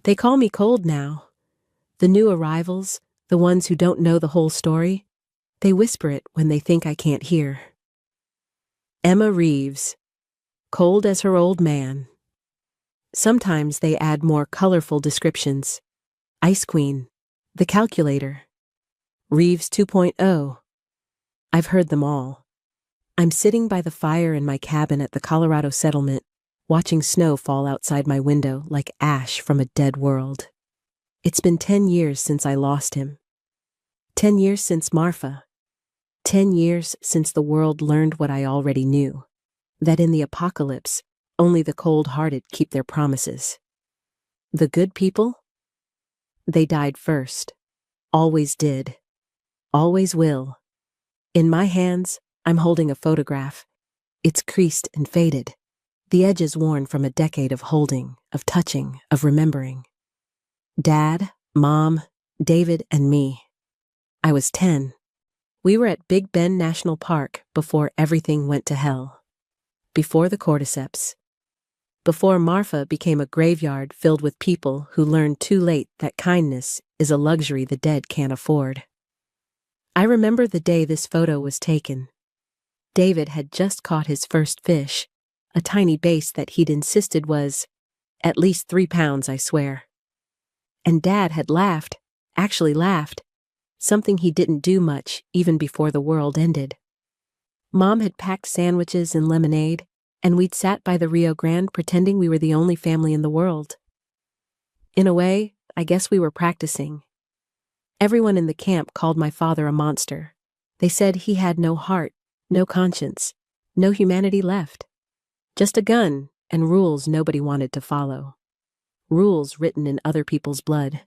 They call me cold now. The new arrivals, the ones who don't know the whole story, they whisper it when they think I can't hear. Emma Reeves, cold as her old man. Sometimes they add more colorful descriptions. Ice Queen, the calculator, Reeves 2.0. I've heard them all. I'm sitting by the fire in my cabin at the Colorado settlement, watching snow fall outside my window like ash from a dead world. It's been 10 years since I lost him. 10 years since Marfa. 10 years since the world learned what I already knew, that in the apocalypse, only the cold-hearted keep their promises. The good people? They died first. Always did. Always will. In my hands, I'm holding a photograph. It's creased and faded, the edges worn from a decade of holding, of touching, of remembering. Dad, Mom, David, and me. I was 10. We were at Big Bend National Park before everything went to hell. Before the cordyceps. Before Marfa became a graveyard filled with people who learned too late that kindness is a luxury the dead can't afford. I remember the day this photo was taken. David had just caught his first fish, a tiny bass that he'd insisted was at least 3 pounds, I swear. And Dad had laughed, actually laughed, something he didn't do much even before the world ended. Mom had packed sandwiches and lemonade, and we'd sat by the Rio Grande pretending we were the only family in the world. In a way, I guess we were practicing. Everyone in the camp called my father a monster. They said he had no heart, no conscience, no humanity left. Just a gun and rules nobody wanted to follow. Rules written in other people's blood.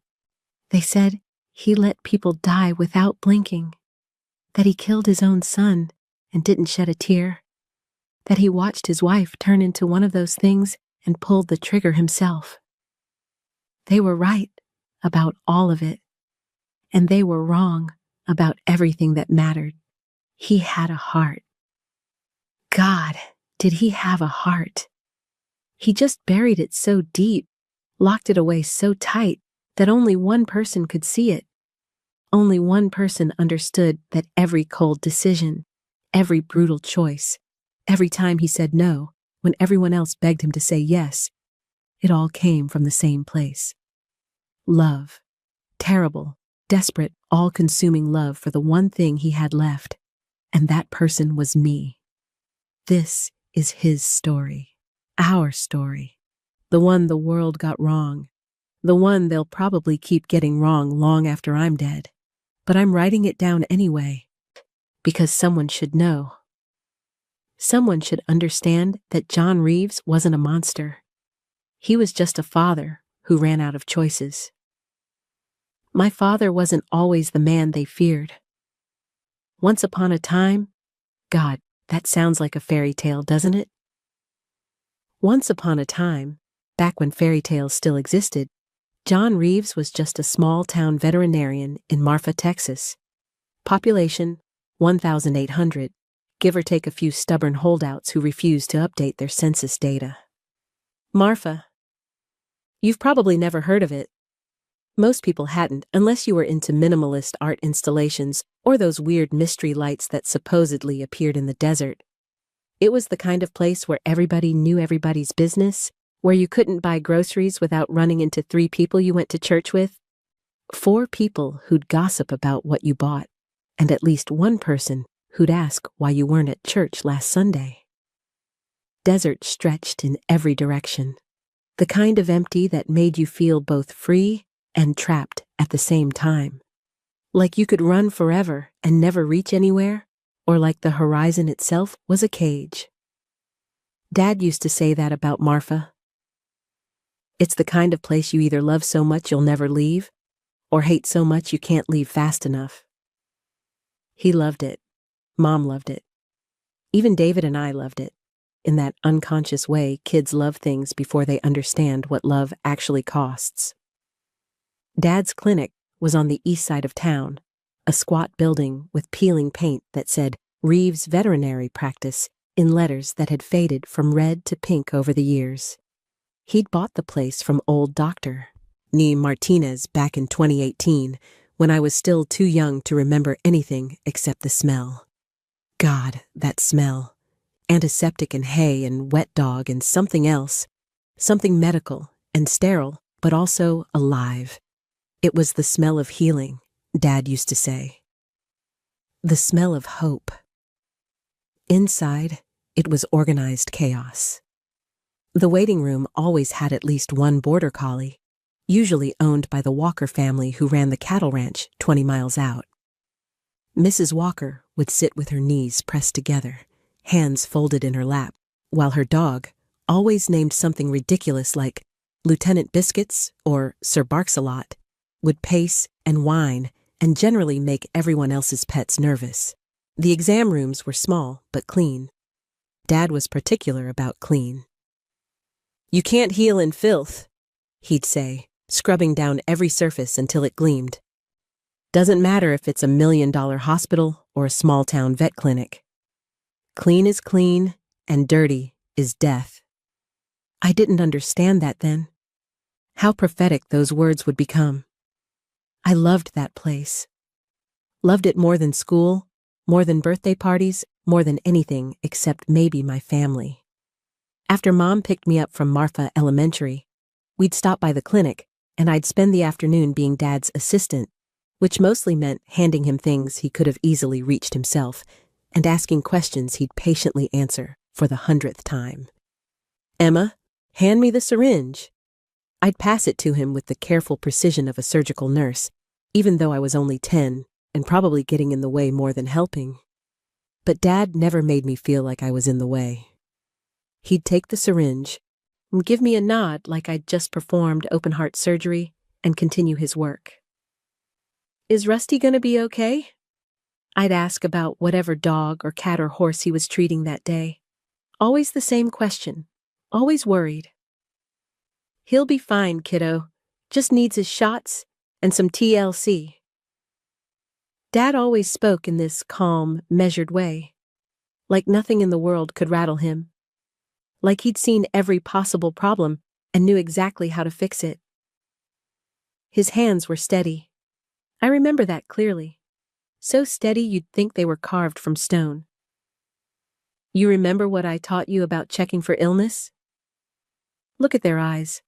They said he let people die without blinking, that he killed his own son and didn't shed a tear, that he watched his wife turn into one of those things and pulled the trigger himself. They were right about all of it, and they were wrong about everything that mattered. He had a heart. God, did he have a heart? He just buried it so deep, locked it away so tight that only one person could see it. Only one person understood that every cold decision, every brutal choice, every time he said no, when everyone else begged him to say yes, it all came from the same place. Love. Terrible, desperate, all-consuming love for the one thing he had left, and that person was me. This is his story, our story, the one the world got wrong, the one they'll probably keep getting wrong long after I'm dead. But I'm writing it down anyway, because someone should know. Someone should understand that John Reeves wasn't a monster. He was just a father who ran out of choices. My father wasn't always the man they feared. Once upon a time, God, that sounds like a fairy tale, doesn't it? Once upon a time, back when fairy tales still existed, John Reeves was just a small-town veterinarian in Marfa, Texas. Population, 1,800, give or take a few stubborn holdouts who refused to update their census data. Marfa. You've probably never heard of it. Most people hadn't, unless you were into minimalist art installations or those weird mystery lights that supposedly appeared in the desert. It was the kind of place where everybody knew everybody's business, where you couldn't buy groceries without running into 3 people you went to church with, 4 people who'd gossip about what you bought, and at least 1 person who'd ask why you weren't at church last Sunday. Desert stretched in every direction, the kind of empty that made you feel both free and trapped at the same time. Like you could run forever and never reach anywhere, or like the horizon itself was a cage. Dad used to say that about Marfa. It's the kind of place you either love so much you'll never leave, or hate so much you can't leave fast enough. He loved it. Mom loved it. Even David and I loved it. In that unconscious way kids love things before they understand what love actually costs. Dad's clinic was on the east side of town, a squat building with peeling paint that said Reeves Veterinary Practice in letters that had faded from red to pink over the years. He'd bought the place from old Doctor, Nee Martinez back in 2018, when I was still too young to remember anything except the smell. God, that smell. Antiseptic and hay and wet dog and something else. Something medical and sterile, but also alive. It was the smell of healing, Dad used to say. The smell of hope. Inside, it was organized chaos. The waiting room always had at least one border collie, usually owned by the Walker family who ran the cattle ranch 20 miles out. Mrs. Walker would sit with her knees pressed together, hands folded in her lap, while her dog, always named something ridiculous like Lieutenant Biscuits or Sir Barks-a-Lot, would pace and whine and generally make everyone else's pets nervous. The exam rooms were small but clean. Dad was particular about clean. "You can't heal in filth," he'd say, scrubbing down every surface until it gleamed. "Doesn't matter if it's $1 million hospital or a small-town vet clinic. Clean is clean, and dirty is death." I didn't understand that then. How prophetic those words would become. I loved that place. Loved it more than school, more than birthday parties, more than anything except maybe my family. After Mom picked me up from Marfa Elementary, we'd stop by the clinic, and I'd spend the afternoon being Dad's assistant, which mostly meant handing him things he could have easily reached himself and asking questions he'd patiently answer for the 100th time. "Emma, hand me the syringe." I'd pass it to him with the careful precision of a surgical nurse, even though I was only 10 and probably getting in the way more than helping. But Dad never made me feel like I was in the way. He'd take the syringe and give me a nod like I'd just performed open-heart surgery and continue his work. "Is Rusty gonna be okay?" I'd ask about whatever dog or cat or horse he was treating that day. Always the same question, always worried. "He'll be fine, kiddo. Just needs his shots and some TLC." Dad always spoke in this calm, measured way, like nothing in the world could rattle him, like he'd seen every possible problem and knew exactly how to fix it. His hands were steady. I remember that clearly. So steady you'd think they were carved from stone. "You remember what I taught you about checking for illness?" "Look at their eyes."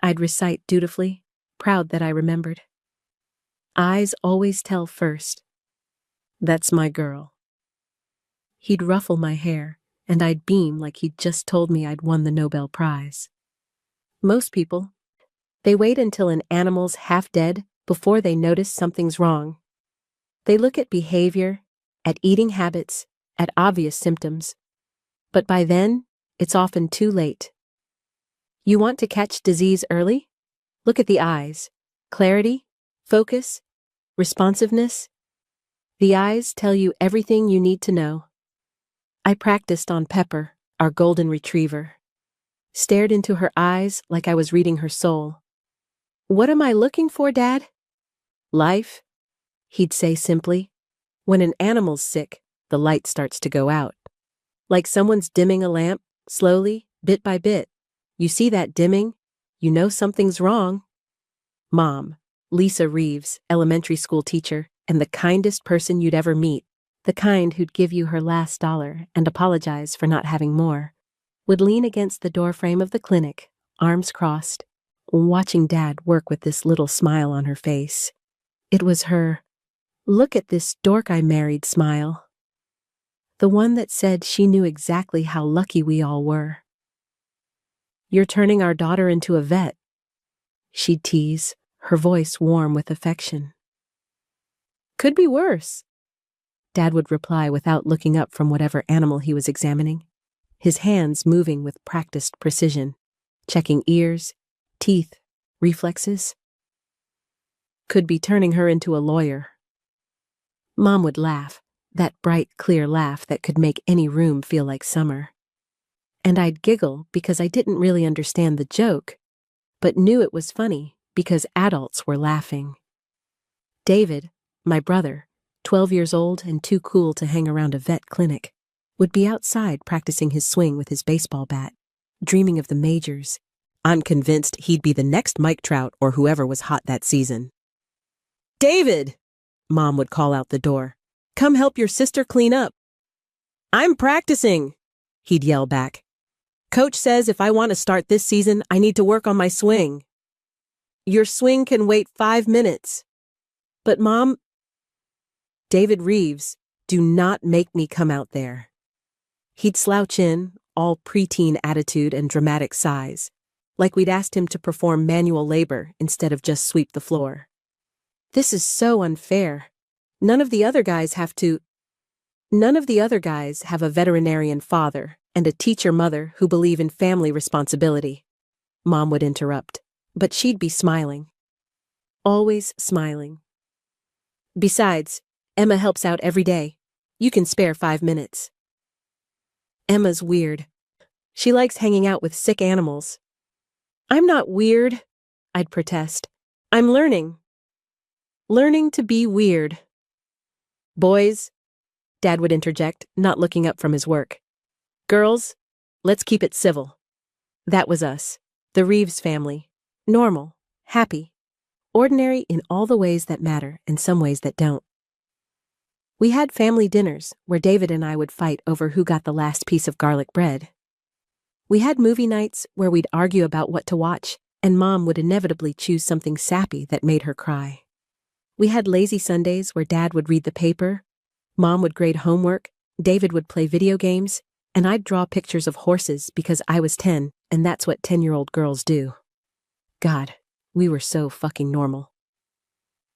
I'd recite dutifully, proud that I remembered. "Eyes always tell first. That's my girl." He'd ruffle my hair, and I'd beam like he'd just told me I'd won the Nobel Prize. Most people, they wait until an animal's half dead before they notice something's wrong. They look at behavior, at eating habits, at obvious symptoms. But by then, it's often too late. You want to catch disease early? Look at the eyes. Clarity, focus, responsiveness. The eyes tell you everything you need to know. I practiced on Pepper, our golden retriever. Stared into her eyes like I was reading her soul. "What am I looking for, Dad?" "Life," he'd say simply. "When an animal's sick, the light starts to go out. Like someone's dimming a lamp, slowly, bit by bit. You see that dimming, you know something's wrong." Mom, Lisa Reeves, elementary school teacher, and the kindest person you'd ever meet, the kind who'd give you her last dollar and apologize for not having more, would lean against the doorframe of the clinic, arms crossed, watching Dad work with this little smile on her face. It was her, "Look at this dork I married" smile. The one that said she knew exactly how lucky we all were. "You're turning our daughter into a vet," she'd tease, her voice warm with affection. "Could be worse," Dad would reply without looking up from whatever animal he was examining, his hands moving with practiced precision, checking ears, teeth, reflexes. "Could be turning her into a lawyer." Mom would laugh, that bright, clear laugh that could make any room feel like summer. And I'd giggle because I didn't really understand the joke, but knew it was funny because adults were laughing. David, my brother, 12 years old and too cool to hang around a vet clinic, would be outside practicing his swing with his baseball bat, dreaming of the majors, I'm convinced he'd be the next Mike Trout or whoever was hot that season. David! Mom would call out the door. Come help your sister clean up. I'm practicing, he'd yell back. Coach says if I want to start this season, I need to work on my swing. Your swing can wait 5 minutes. But Mom... David Reeves, do not make me come out there. He'd slouch in, all preteen attitude and dramatic sighs, like we'd asked him to perform manual labor instead of just sweep the floor. This is so unfair. None of the other guys have a veterinarian father and a teacher mother who believe in family responsibility. Mom would interrupt, but she'd be smiling. Always smiling. Besides, Emma helps out every day. You can spare 5 minutes. Emma's weird. She likes hanging out with sick animals. I'm not weird, I'd protest. I'm learning. Learning to be weird. Boys, Dad would interject, not looking up from his work. Girls, let's keep it civil. That was us, the Reeves family. Normal, happy, ordinary in all the ways that matter and some ways that don't. We had family dinners where David and I would fight over who got the last piece of garlic bread. We had movie nights where we'd argue about what to watch, and Mom would inevitably choose something sappy that made her cry. We had lazy Sundays where Dad would read the paper, Mom would grade homework, David would play video games, and I'd draw pictures of horses because I was 10, and that's what 10-year-old girls do. God, we were so fucking normal.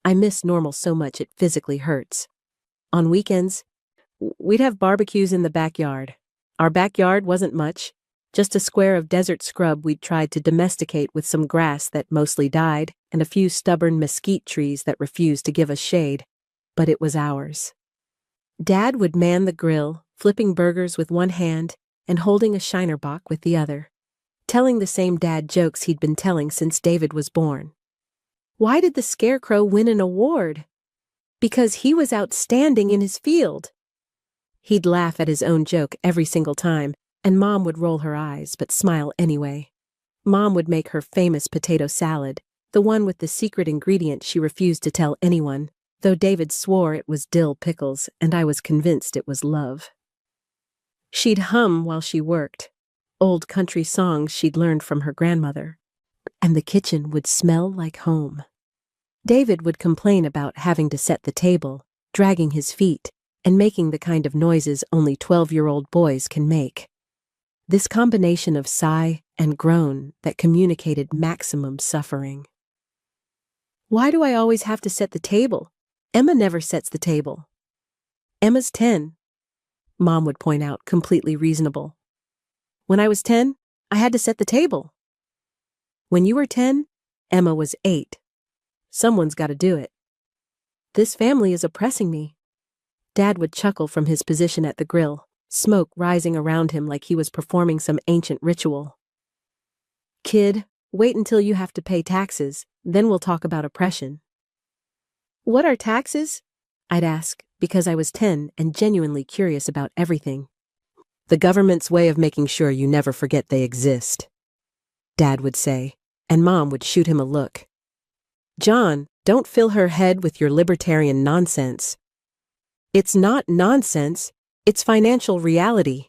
I miss normal so much it physically hurts. On weekends, we'd have barbecues in the backyard. Our backyard wasn't much, just a square of desert scrub we'd tried to domesticate with some grass that mostly died and a few stubborn mesquite trees that refused to give us shade, but it was ours. Dad would man the grill, flipping burgers with one hand and holding a Shinerbach with the other, telling the same dad jokes he'd been telling since David was born. Why did the Scarecrow win an award? Because he was outstanding in his field. He'd laugh at his own joke every single time, and Mom would roll her eyes but smile anyway. Mom would make her famous potato salad, the one with the secret ingredient she refused to tell anyone, though David swore it was dill pickles and I was convinced it was love. She'd hum while she worked, old country songs she'd learned from her grandmother, and the kitchen would smell like home. David would complain about having to set the table, dragging his feet, and making the kind of noises only 12-year-old boys can make. This combination of sigh and groan that communicated maximum suffering. Why do I always have to set the table? Emma never sets the table. Emma's 10, Mom would point out, completely reasonable. When I was 10, I had to set the table. When you were 10, Emma was 8. Someone's got to do it. This family is oppressing me. Dad would chuckle from his position at the grill, smoke rising around him like he was performing some ancient ritual. Kid, wait until you have to pay taxes, then we'll talk about oppression. What are taxes? I'd ask, because I was 10 and genuinely curious about everything. The government's way of making sure you never forget they exist, Dad would say, and Mom would shoot him a look. John, don't fill her head with your libertarian nonsense. It's not nonsense, it's financial reality.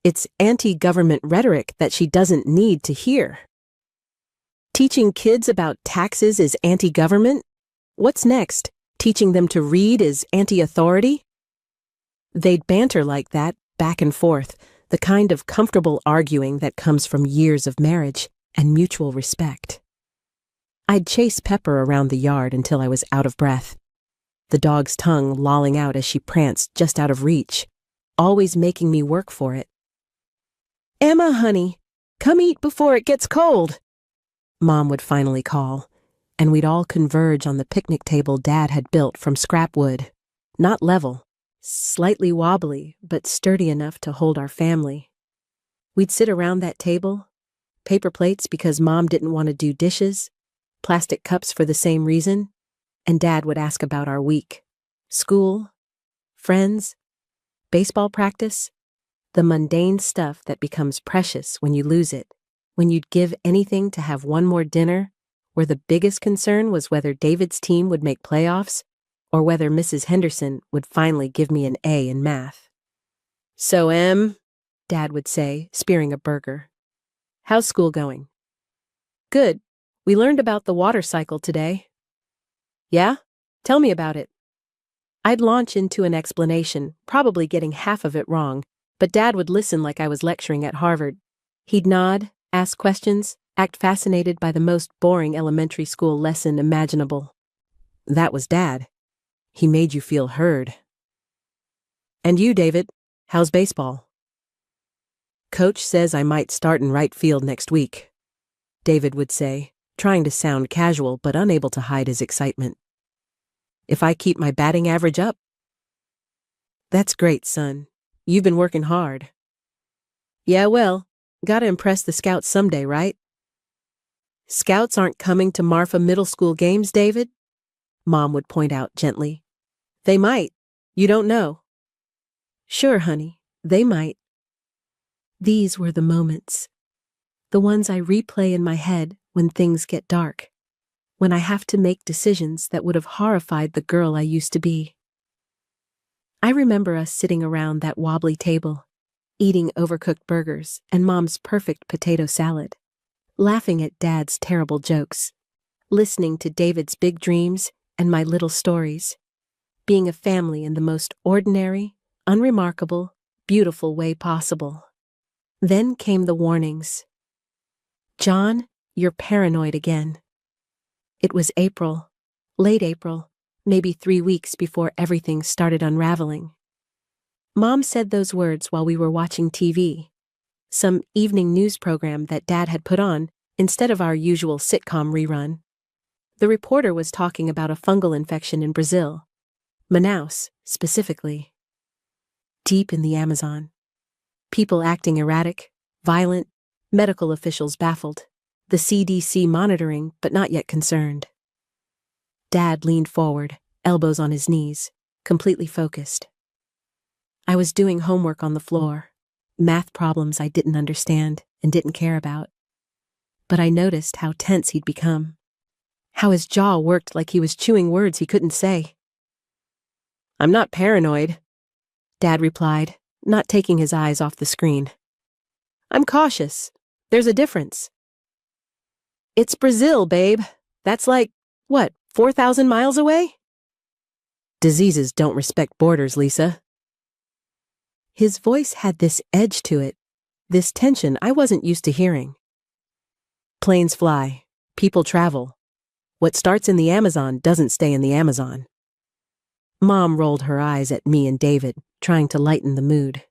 It's anti-government rhetoric that she doesn't need to hear. Teaching kids about taxes is anti-government? What's next? Teaching them to read is anti-authority? They'd banter like that, back and forth, the kind of comfortable arguing that comes from years of marriage and mutual respect. I'd chase Pepper around the yard until I was out of breath, the dog's tongue lolling out as she pranced just out of reach, always making me work for it. Emma, honey, come eat before it gets cold, Mom would finally call, and we'd all converge on the picnic table Dad had built from scrap wood, not level, slightly wobbly, but sturdy enough to hold our family. We'd sit around that table, paper plates because Mom didn't want to do dishes, plastic cups for the same reason, and Dad would ask about our week, school, friends, baseball practice, the mundane stuff that becomes precious when you lose it, when you'd give anything to have one more dinner, where the biggest concern was whether David's team would make playoffs or whether Mrs. Henderson would finally give me an A in math. "So, Em," Dad would say, spearing a burger, "how's school going?" "Good. We learned about the water cycle today." "Yeah? Tell me about it." I'd launch into an explanation, probably getting half of it wrong, but Dad would listen like I was lecturing at Harvard. He'd nod, ask questions, act fascinated by the most boring elementary school lesson imaginable. That was Dad. He made you feel heard. "And you, David, how's baseball?" "Coach says I might start in right field next week," David would say, trying to sound casual but unable to hide his excitement. "If I keep my batting average up." "That's great, son. You've been working hard." "Yeah, well, gotta impress the scouts someday, right?" "Scouts aren't coming to Marfa Middle School games, David," Mom would point out gently. "They might. You don't know." "Sure, honey, they might." These were the moments. The ones I replay in my head when things get dark. When I have to make decisions that would have horrified the girl I used to be. I remember us sitting around that wobbly table, eating overcooked burgers and Mom's perfect potato salad, laughing at Dad's terrible jokes, listening to David's big dreams and my little stories, being a family in the most ordinary, unremarkable, beautiful way possible. Then came the warnings. "John, you're paranoid again." It was April, late April, maybe 3 weeks before everything started unraveling. Mom said those words while we were watching TV, some evening news program that Dad had put on instead of our usual sitcom rerun. The reporter was talking about a fungal infection in Brazil, Manaus, specifically. Deep in the Amazon. People acting erratic, violent, medical officials baffled, the CDC monitoring but not yet concerned. Dad leaned forward, elbows on his knees, completely focused. I was doing homework on the floor, math problems I didn't understand and didn't care about. But I noticed how tense he'd become, how his jaw worked like he was chewing words he couldn't say. "I'm not paranoid," Dad replied, not taking his eyes off the screen. "I'm cautious. There's a difference." "It's Brazil, babe. That's like, 4,000 miles away?" "Diseases don't respect borders, Lisa." His voice had this edge to it, this tension I wasn't used to hearing. "Planes fly. People travel. What starts in the Amazon doesn't stay in the Amazon." Mom rolled her eyes at me and David, trying to lighten the mood.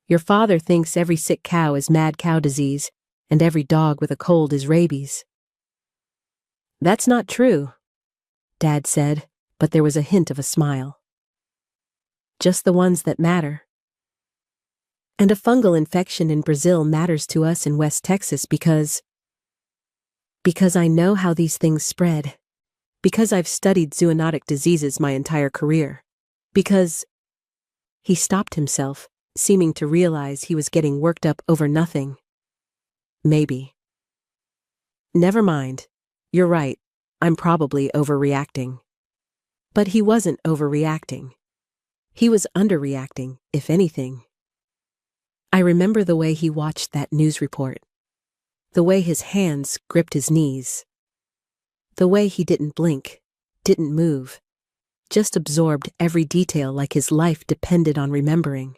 "Your father thinks every sick cow is mad cow disease, and every dog with a cold is rabies." "That's not true," Dad said, but there was a hint of a smile. "Just the ones that matter. And a fungal infection in Brazil matters to us in West Texas because I know how these things spread, because I've studied zoonotic diseases my entire career, because—" He stopped himself, seeming to realize he was getting worked up over nothing. "Maybe." "Never mind. You're right. I'm probably overreacting." But he wasn't overreacting. He was underreacting, if anything. I remember the way he watched that news report, the way his hands gripped his knees, the way he didn't blink, didn't move, just absorbed every detail like his life depended on remembering.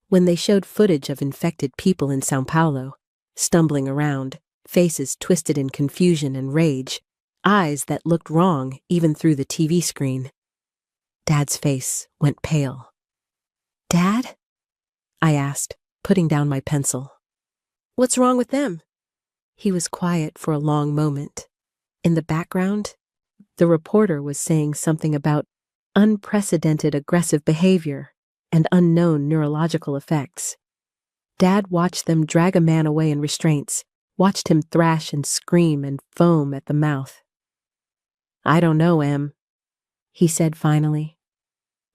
When they showed footage of infected people in São Paulo, stumbling around, faces twisted in confusion and rage, eyes that looked wrong even through the TV screen, Dad's face went pale. "Dad?" I asked, putting down my pencil. "What's wrong with them?" He was quiet for a long moment. In the background, the reporter was saying something about unprecedented aggressive behavior and unknown neurological effects. Dad watched them drag a man away in restraints, watched him thrash and scream and foam at the mouth. "I don't know, Em," he said finally.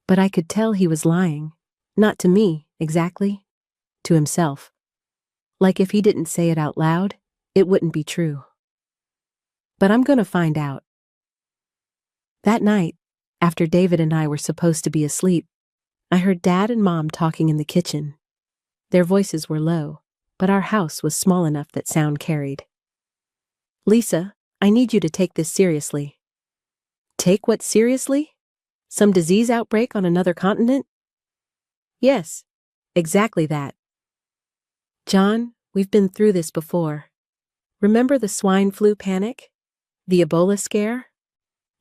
But I could tell he was lying. Not to me, exactly. To himself. Like if he didn't say it out loud, it wouldn't be true. But I'm gonna find out. That night, after David and I were supposed to be asleep, I heard Dad and Mom talking in the kitchen. Their voices were low, but our house was small enough that sound carried. Lisa, I need you to take this seriously. Take what seriously? Some disease outbreak on another continent? Yes, exactly that. John, we've been through this before. Remember the swine flu panic? The Ebola scare?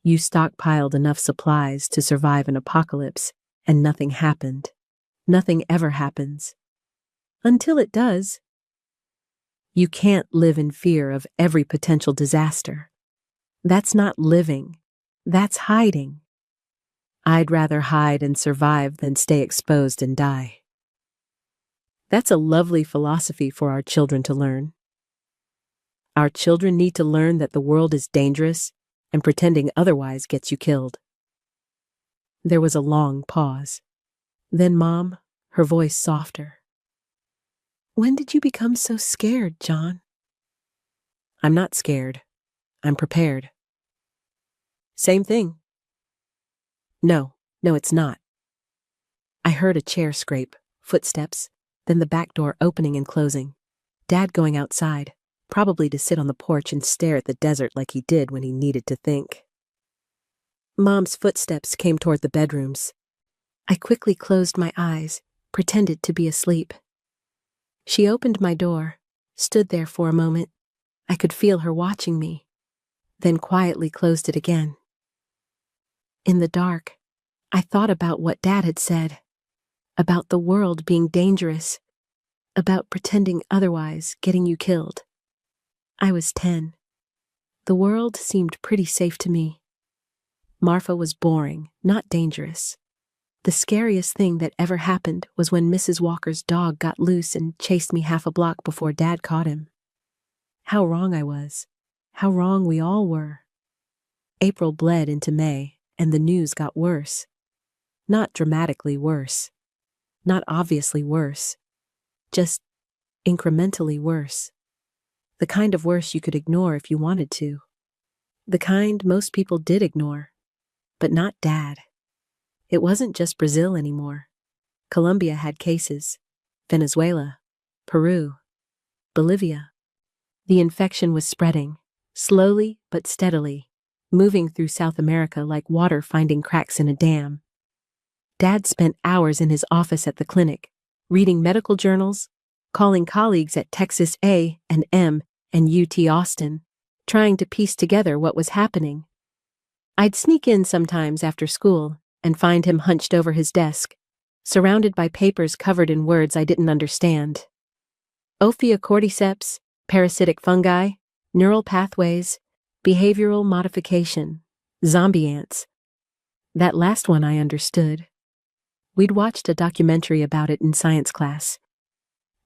You stockpiled enough supplies to survive an apocalypse, and nothing happened. Nothing ever happens. Until it does. You can't live in fear of every potential disaster. That's not living. That's hiding. I'd rather hide and survive than stay exposed and die. That's a lovely philosophy for our children to learn. Our children need to learn that the world is dangerous, and pretending otherwise gets you killed. There was a long pause. Then Mom, her voice softer. When did you become so scared, John? I'm not scared. I'm prepared. Same thing. No, it's not. I heard a chair scrape, footsteps, then the back door opening and closing. Dad going outside, probably to sit on the porch and stare at the desert like he did when he needed to think. Mom's footsteps came toward the bedrooms. I quickly closed my eyes, pretended to be asleep. She opened my door, stood there for a moment. I could feel her watching me, then quietly closed it again. In the dark, I thought about what Dad had said, about the world being dangerous, about pretending otherwise getting you killed. I was 10. The world seemed pretty safe to me. Marfa was boring, not dangerous. The scariest thing that ever happened was when Mrs. Walker's dog got loose and chased me half a block before Dad caught him. How wrong I was. How wrong we all were. April bled into May, and the news got worse. Not dramatically worse. Not obviously worse. Just incrementally worse. The kind of worse you could ignore if you wanted to. The kind most people did ignore. But not Dad. It wasn't just Brazil anymore. Colombia had cases. Venezuela. Peru. Bolivia. The infection was spreading, slowly but steadily, moving through South America like water finding cracks in a dam. Dad spent hours in his office at the clinic, reading medical journals, calling colleagues at Texas A&M and UT Austin, trying to piece together what was happening. I'd sneak in sometimes after school and find him hunched over his desk, surrounded by papers covered in words I didn't understand. Ophiocordyceps, parasitic fungi, neural pathways, behavioral modification, zombie ants. That last one I understood. We'd watched a documentary about it in science class.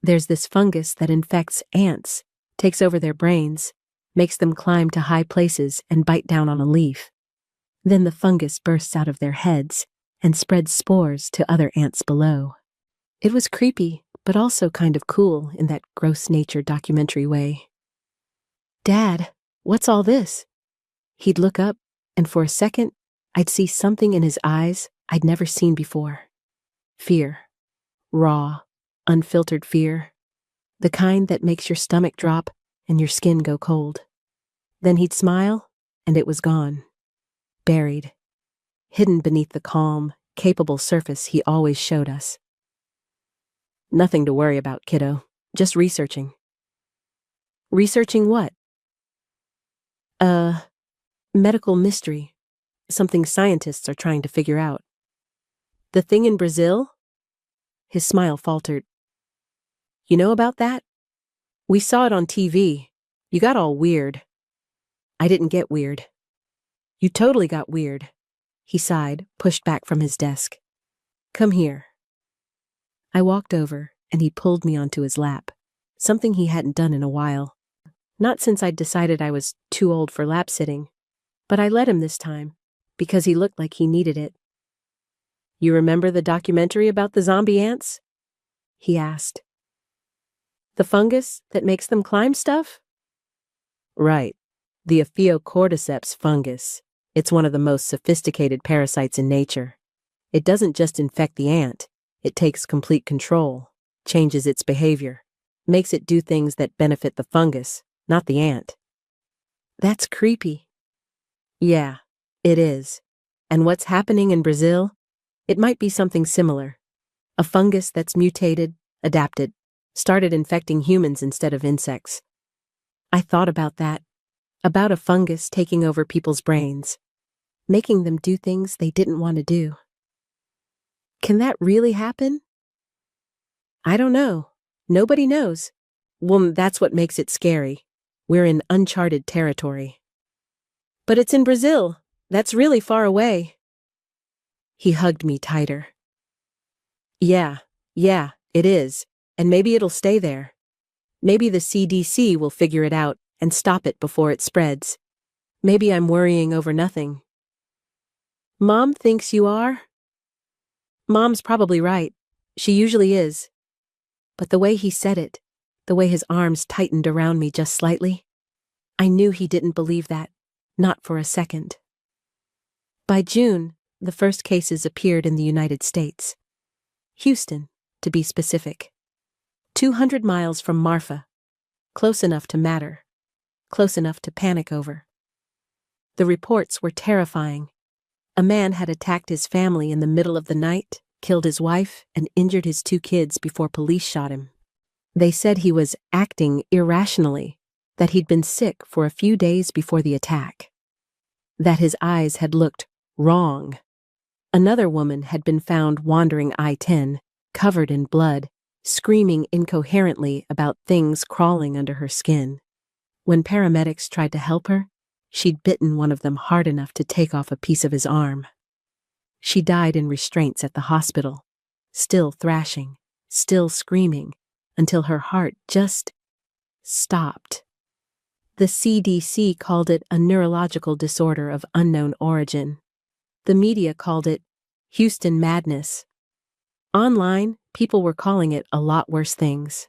There's this fungus that infects ants, takes over their brains, makes them climb to high places and bite down on a leaf. Then the fungus bursts out of their heads and spreads spores to other ants below. It was creepy, but also kind of cool in that gross nature documentary way. Dad, what's all this? He'd look up, and for a second, I'd see something in his eyes I'd never seen before. Fear. Raw, unfiltered fear. The kind that makes your stomach drop and your skin go cold. Then he'd smile, and it was gone. Buried. Hidden beneath the calm, capable surface he always showed us. Nothing to worry about, kiddo. Just researching. Researching what? Medical mystery. Something scientists are trying to figure out. The thing in Brazil? His smile faltered. You know about that? We saw it on TV. You got all weird. I didn't get weird. You totally got weird. He sighed, pushed back from his desk. Come here. I walked over, and he pulled me onto his lap, something he hadn't done in a while. Not since I'd decided I was too old for lap sitting. But I let him this time, because he looked like he needed it. You remember the documentary about the zombie ants? He asked. The fungus that makes them climb stuff? Right. The Ophiocordyceps fungus. It's one of the most sophisticated parasites in nature. It doesn't just infect the ant, it takes complete control, changes its behavior, makes it do things that benefit the fungus, not the ant. That's creepy. Yeah, it is. And what's happening in Brazil? It might be something similar. A fungus that's mutated, adapted, started infecting humans instead of insects. I thought about that. About a fungus taking over people's brains, making them do things they didn't want to do. Can that really happen? I don't know. Nobody knows. Well, that's what makes it scary. We're in uncharted territory. But it's in Brazil. That's really far away. He hugged me tighter. Yeah, it is. And maybe it'll stay there. Maybe the CDC will figure it out and stop it before it spreads. Maybe I'm worrying over nothing. Mom thinks you are? Mom's probably right. She usually is. But the way he said it, the way his arms tightened around me just slightly, I knew he didn't believe that, not for a second. By June, the first cases appeared in the United States. Houston, to be specific. 200 miles from Marfa. Close enough to matter. Close enough to panic over. The reports were terrifying. A man had attacked his family in the middle of the night, killed his wife, and injured his 2 kids before police shot him. They said he was acting irrationally, that he'd been sick for a few days before the attack. That his eyes had looked wrong. Another woman had been found wandering I-10, covered in blood, screaming incoherently about things crawling under her skin. When paramedics tried to help her, she'd bitten one of them hard enough to take off a piece of his arm. She died in restraints at the hospital, still thrashing, still screaming, until her heart just stopped. The CDC called it a neurological disorder of unknown origin. The media called it Houston madness. Online, people were calling it a lot worse things.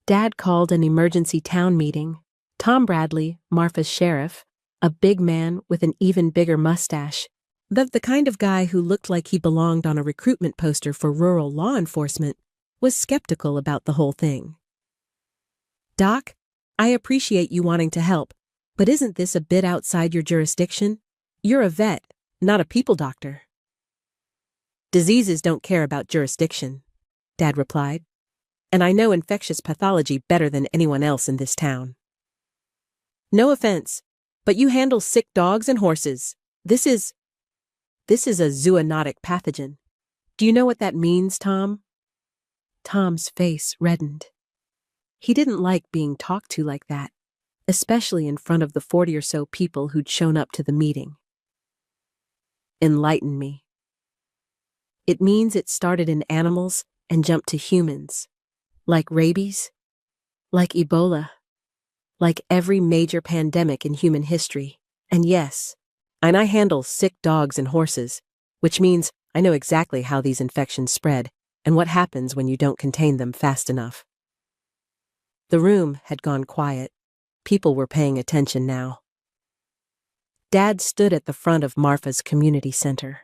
Dad called an emergency town meeting. Tom Bradley, Marfa's sheriff, a big man with an even bigger mustache, the kind of guy who looked like he belonged on a recruitment poster for rural law enforcement, was skeptical about the whole thing. Doc, I appreciate you wanting to help, but isn't this a bit outside your jurisdiction? You're a vet, not a people doctor. Diseases don't care about jurisdiction, Dad replied, and I know infectious pathology better than anyone else in this town. No offense, but you handle sick dogs and horses. This is a zoonotic pathogen. Do you know what that means, Tom? Tom's face reddened. He didn't like being talked to like that, especially in front of the 40 or so people who'd shown up to the meeting. Enlighten me. It means it started in animals and jumped to humans. Like rabies, like Ebola, like every major pandemic in human history. And yes, I handle sick dogs and horses, which means I know exactly how these infections spread and what happens when you don't contain them fast enough. The room had gone quiet. People were paying attention now. Dad stood at the front of Marfa's community center,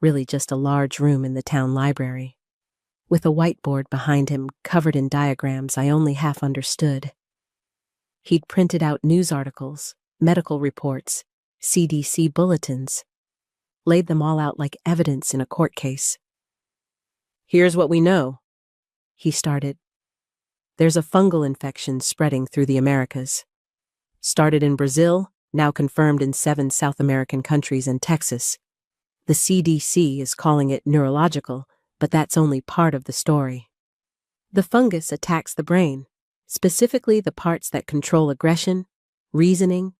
really just a large room in the town library, with a whiteboard behind him covered in diagrams I only half understood. He'd printed out news articles, medical reports, CDC bulletins, laid them all out like evidence in a court case. Here's what we know, he started. There's a fungal infection spreading through the Americas. Started in Brazil, now confirmed in 7 South American countries and Texas. The CDC is calling it neurological, but that's only part of the story. The fungus attacks the brain, specifically the parts that control aggression, reasoning,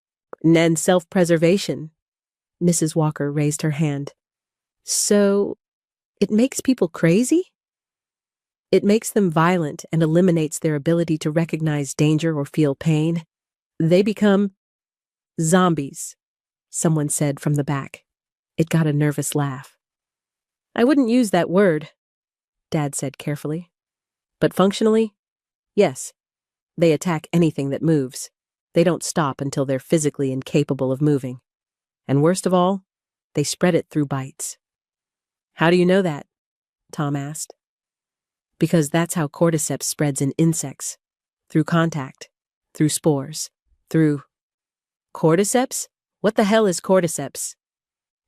and self-preservation. Mrs. Walker raised her hand. So, it makes people crazy? It makes them violent and eliminates their ability to recognize danger or feel pain. They become zombies, someone said from the back. It got a nervous laugh. I wouldn't use that word, Dad said carefully. But functionally, Yes, they attack anything that moves. They don't stop until they're physically incapable of moving. And worst of all, they spread it through bites. How do you know that? Tom asked. Because that's how cordyceps spreads in insects. Through contact. Through spores. Through... Cordyceps? What the hell is cordyceps?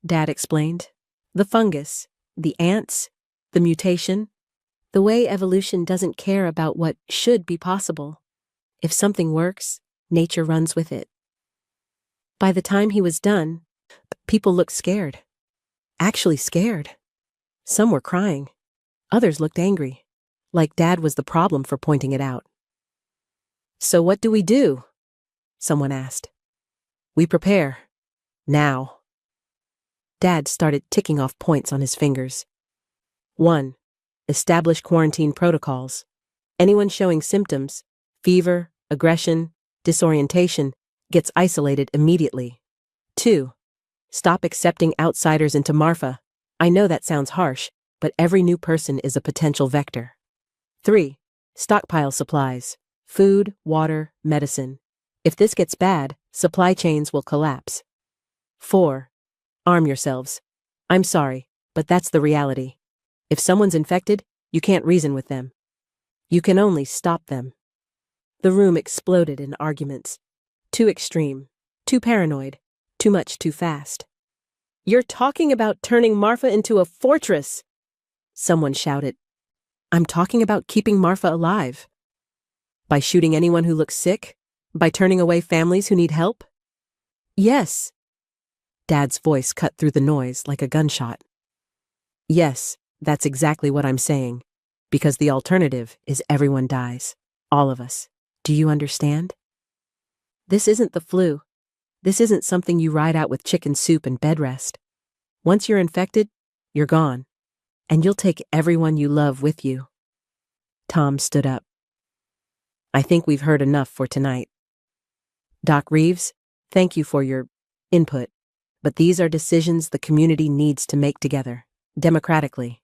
Dad explained. The fungus. The ants. The mutation. The way evolution doesn't care about what should be possible. If something works, nature runs with it. By the time he was done, people looked scared. Actually scared. Some were crying. Others looked angry. Like Dad was the problem for pointing it out. So what do we do? Someone asked. We prepare. Now. Dad started ticking off points on his fingers. 1. Establish quarantine protocols. Anyone showing symptoms, fever, aggression, disorientation, gets isolated immediately. 2. Stop accepting outsiders into Marfa. I know that sounds harsh, but every new person is a potential vector. 3. Stockpile supplies. Food, water, medicine. If this gets bad, supply chains will collapse. 4. Arm yourselves. I'm sorry, but that's the reality. If someone's infected, you can't reason with them. You can only stop them. The room exploded in arguments. Too extreme. Too paranoid. Too much too fast. You're talking about turning Marfa into a fortress! Someone shouted. I'm talking about keeping Marfa alive. By shooting anyone who looks sick? By turning away families who need help? Yes. Dad's voice cut through the noise like a gunshot. Yes, that's exactly what I'm saying. Because the alternative is everyone dies. All of us. Do you understand? This isn't the flu. This isn't something you ride out with chicken soup and bed rest. Once you're infected, you're gone. And you'll take everyone you love with you. Tom stood up. I think we've heard enough for tonight. Doc Reeves, thank you for your input, but these are decisions the community needs to make together, democratically.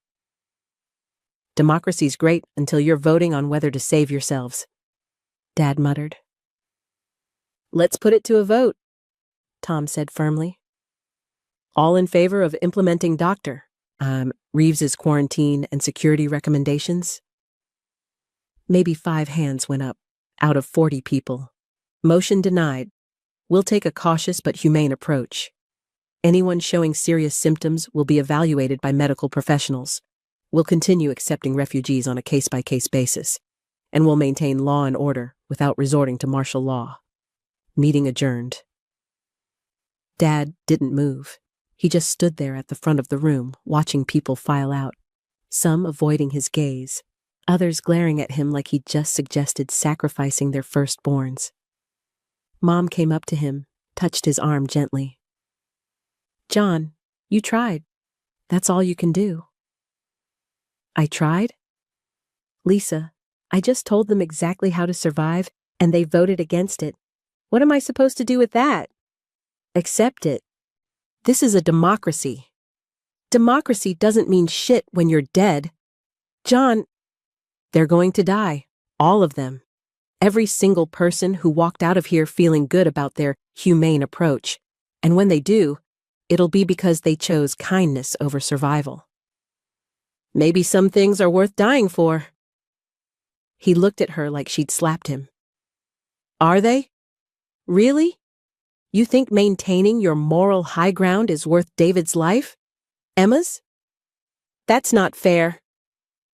Democracy's great until you're voting on whether to save yourselves, Dad muttered. Let's put it to a vote, Tom said firmly. All in favor of implementing Dr. Reeves's quarantine and security recommendations? Maybe 5 hands went up, out of 40 people. Motion denied. We'll take a cautious but humane approach. Anyone showing serious symptoms will be evaluated by medical professionals. We'll continue accepting refugees on a case-by-case basis, and we'll maintain law and order without resorting to martial law. Meeting adjourned. Dad didn't move. He just stood there at the front of the room, watching people file out, some avoiding his gaze, others glaring at him like he'd just suggested sacrificing their firstborns. Mom came up to him, touched his arm gently. John, you tried. That's all you can do. I tried? Lisa, I just told them exactly how to survive, and they voted against it. What am I supposed to do with that? Accept it. This is a democracy. Democracy doesn't mean shit when you're dead. John, they're going to die. All of them. Every single person who walked out of here feeling good about their humane approach. And when they do, it'll be because they chose kindness over survival. Maybe some things are worth dying for. He looked at her like she'd slapped him. Are they? Really? You think maintaining your moral high ground is worth David's life? Emma's? That's not fair.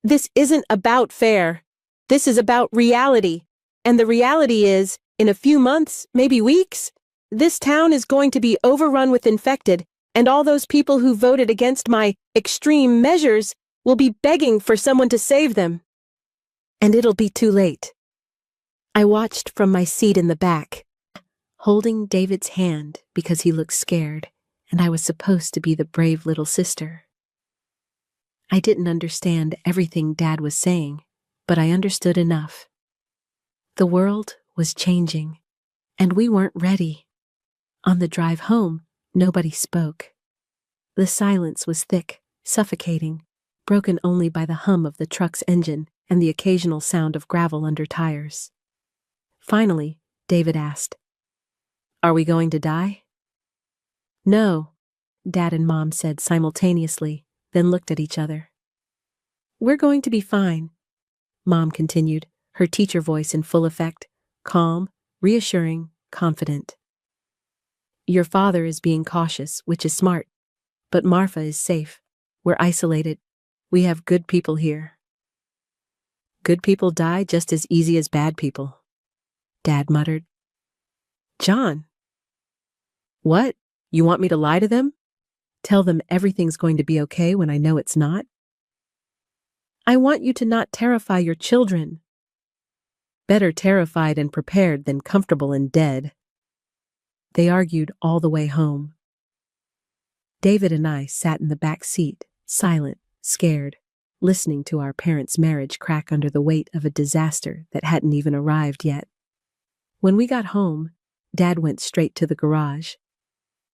This isn't about fair. This is about reality. And the reality is, in a few months, maybe weeks, this town is going to be overrun with infected, and all those people who voted against my extreme measures will be begging for someone to save them. And it'll be too late. I watched from my seat in the back, holding David's hand because he looked scared, and I was supposed to be the brave little sister. I didn't understand everything Dad was saying, but I understood enough. The world was changing, and we weren't ready. On the drive home, nobody spoke. The silence was thick, suffocating, broken only by the hum of the truck's engine and the occasional sound of gravel under tires. Finally, David asked, "Are we going to die?" "No," Dad and Mom said simultaneously, then looked at each other. "We're going to be fine," Mom continued, her teacher voice in full effect, calm, reassuring, confident. "Your father is being cautious, which is smart. But Marfa is safe. We're isolated. We have good people here." "Good people die just as easy as bad people," Dad muttered. "John." "What? You want me to lie to them? Tell them everything's going to be okay when I know it's not?" "I want you to not terrify your children." "Better terrified and prepared than comfortable and dead." They argued all the way home. David and I sat in the back seat, silent, scared, listening to our parents' marriage crack under the weight of a disaster that hadn't even arrived yet. When we got home, Dad went straight to the garage.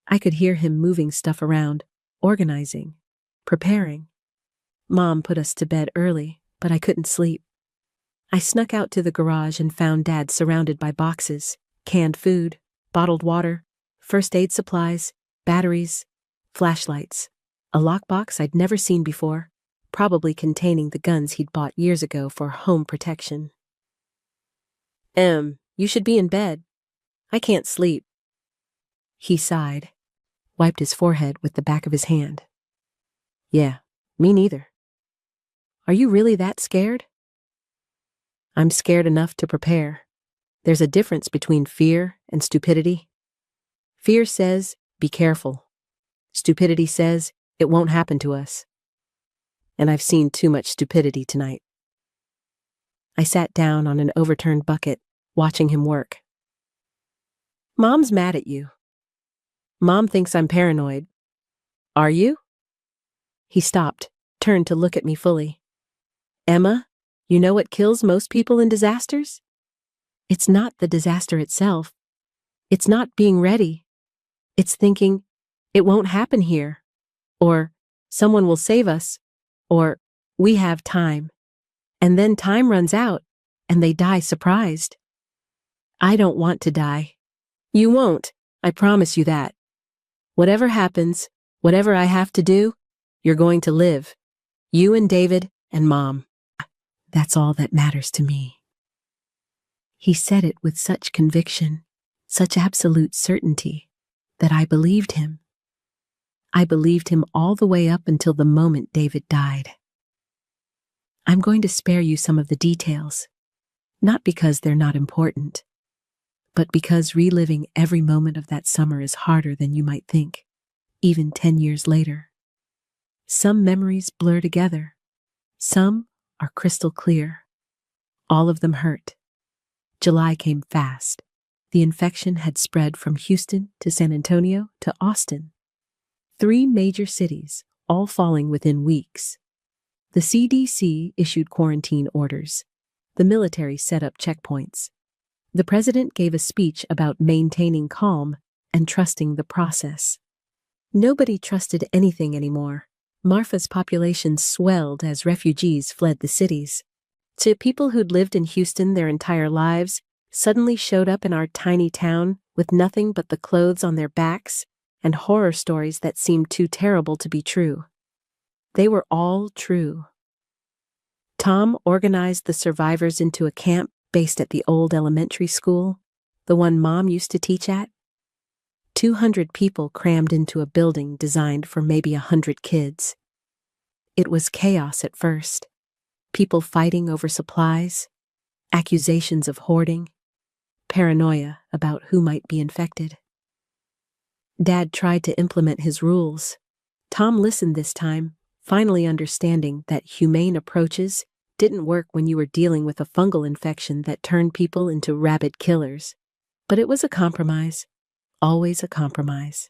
I could hear him moving stuff around, organizing, preparing. Mom put us to bed early, but I couldn't sleep. I snuck out to the garage and found Dad surrounded by boxes, canned food, bottled water, first aid supplies, batteries, flashlights, a lockbox I'd never seen before, probably containing the guns he'd bought years ago for home protection. You should be in bed. I can't sleep." He sighed, wiped his forehead with the back of his hand. "Yeah, me neither." "Are you really that scared?" "I'm scared enough to prepare. There's a difference between fear and stupidity. Fear says, be careful. Stupidity says, it won't happen to us. And I've seen too much stupidity tonight." I sat down on an overturned bucket, watching him work. "Mom's mad at you. Mom thinks I'm paranoid. Are you?" He stopped, turned to look at me fully. "Emma, you know what kills most people in disasters? It's not the disaster itself. It's not being ready. It's thinking, it won't happen here. Or, someone will save us. Or, we have time. And then time runs out, and they die surprised. I don't want to die. You won't, I promise you that. Whatever happens, whatever I have to do, you're going to live. You and David and Mom. That's all that matters to me." He said it with such conviction, such absolute certainty, that I believed him. I believed him all the way up until the moment David died. I'm going to spare you some of the details, not because they're not important, but because reliving every moment of that summer is harder than you might think, even 10 years later. Some memories blur together. Some are crystal clear. All of them hurt. July came fast. The infection had spread from Houston to San Antonio to Austin. 3 major cities, all falling within weeks. The CDC issued quarantine orders. The military set up checkpoints. The president gave a speech about maintaining calm and trusting the process. Nobody trusted anything anymore. Marfa's population swelled as refugees fled the cities. To people who'd lived in Houston their entire lives, suddenly showed up in our tiny town with nothing but the clothes on their backs and horror stories that seemed too terrible to be true. They were all true. Tom organized the survivors into a camp based at the old elementary school, the one Mom used to teach at. 200 people crammed into a building designed for maybe 100 kids. It was chaos at first. People fighting over supplies, accusations of hoarding, paranoia about who might be infected. Dad tried to implement his rules. Tom listened this time, finally understanding that humane approaches didn't work when you were dealing with a fungal infection that turned people into rabid killers. But it was a compromise, always a compromise.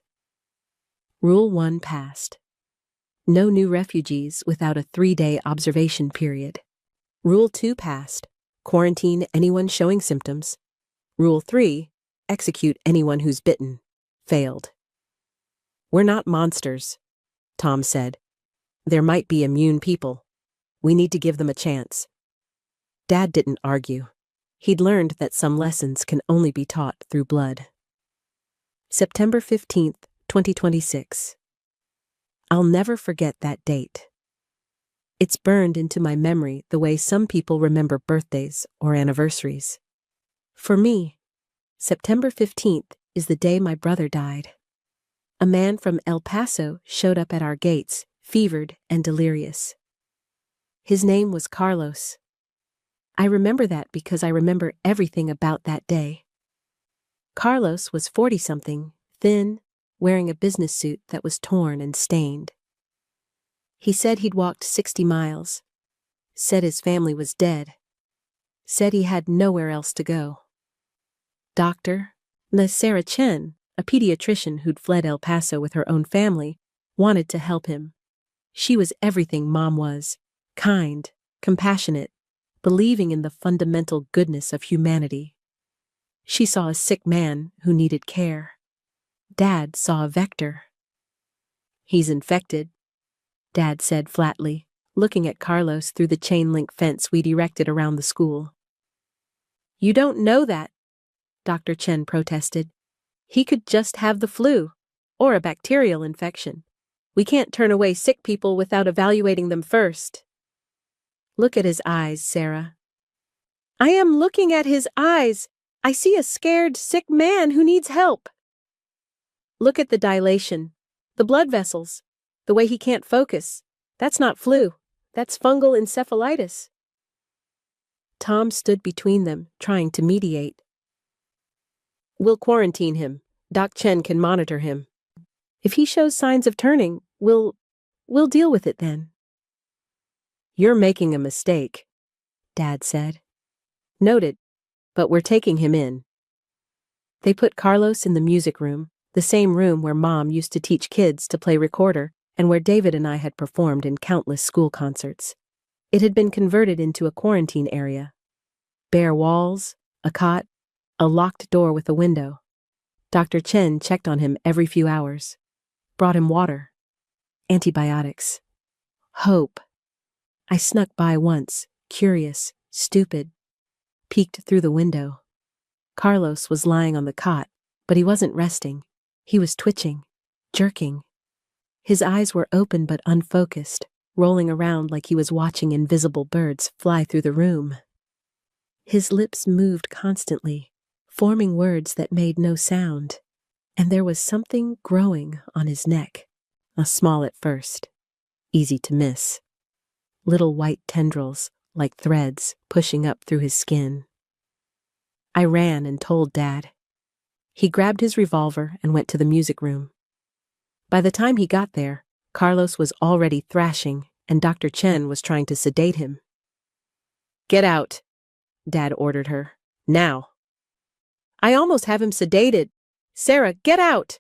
Rule 1 passed. No new refugees without a 3-day observation period. Rule 2 passed. Quarantine anyone showing symptoms. Rule 3, execute anyone who's bitten. Failed. "We're not monsters," Tom said. "There might be immune people. We need to give them a chance. Dad didn't argue. He'd learned that some lessons can only be taught through blood. September 15th, 2026. I'll never forget that date. It's burned into my memory the way some people remember birthdays or anniversaries. For me, September 15th is the day my brother died. A man from El Paso showed up at our gates, fevered and delirious. His name was Carlos. I remember that because I remember everything about that day. Carlos was 40-something, thin, wearing a business suit that was torn and stained. He said he'd walked 60 miles, said his family was dead, said he had nowhere else to go. Dr. Sarah Chen, a pediatrician who'd fled El Paso with her own family, wanted to help him. She was everything Mom was, kind, compassionate, believing in the fundamental goodness of humanity. She saw a sick man who needed care. Dad saw a vector. "He's infected," Dad said flatly, looking at Carlos through the chain-link fence we'd erected around the school. "You don't know that," Dr. Chen protested. "He could just have the flu, or a bacterial infection. We can't turn away sick people without evaluating them first." "Look at his eyes, Sarah." "I am looking at his eyes. I see a scared, sick man who needs help." "Look at the dilation, the blood vessels, the way he can't focus. That's not flu. That's fungal encephalitis." Tom stood between them, trying to mediate. "We'll quarantine him. Doc Chen can monitor him. If he shows signs of turning, we'll deal with it then." "You're making a mistake," Dad said. "Noted, but we're taking him in." They put Carlos in the music room, the same room where Mom used to teach kids to play recorder and where David and I had performed in countless school concerts. It had been converted into a quarantine area. Bare walls, a cot, a locked door with a window. Dr. Chen checked on him every few hours. Brought him water. Antibiotics. Hope. I snuck by once, curious, stupid. Peeked through the window. Carlos was lying on the cot, but he wasn't resting. He was twitching, jerking. His eyes were open but unfocused, rolling around like he was watching invisible birds fly through the room. His lips moved constantly, forming words that made no sound, and there was something growing on his neck, small at first, easy to miss. Little white tendrils, like threads, pushing up through his skin. I ran and told Dad. He grabbed his revolver and went to the music room. By the time he got there, Carlos was already thrashing, and Dr. Chen was trying to sedate him. "Get out," Dad ordered her. "Now." "I almost have him sedated. Sarah, get out!"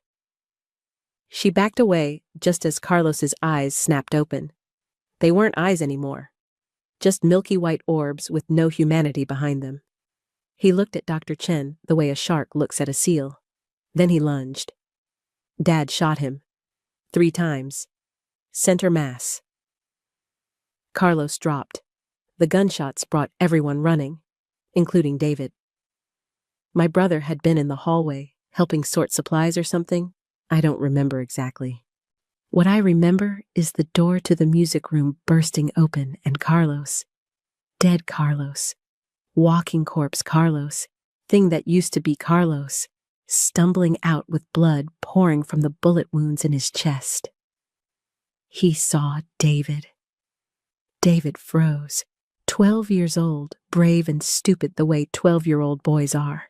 She backed away just as Carlos's eyes snapped open. They weren't eyes anymore. Just milky white orbs with no humanity behind them. He looked at Dr. Chen the way a shark looks at a seal. Then he lunged. Dad shot him. 3 times. Center mass. Carlos dropped. The gunshots brought everyone running, including David. My brother had been in the hallway, helping sort supplies or something. I don't remember exactly. What I remember is the door to the music room bursting open and Carlos. Dead Carlos. Walking corpse Carlos. Thing that used to be Carlos. Stumbling out with blood pouring from the bullet wounds in his chest. He saw David. David froze. 12 years old, brave and stupid the way 12-year-old boys are.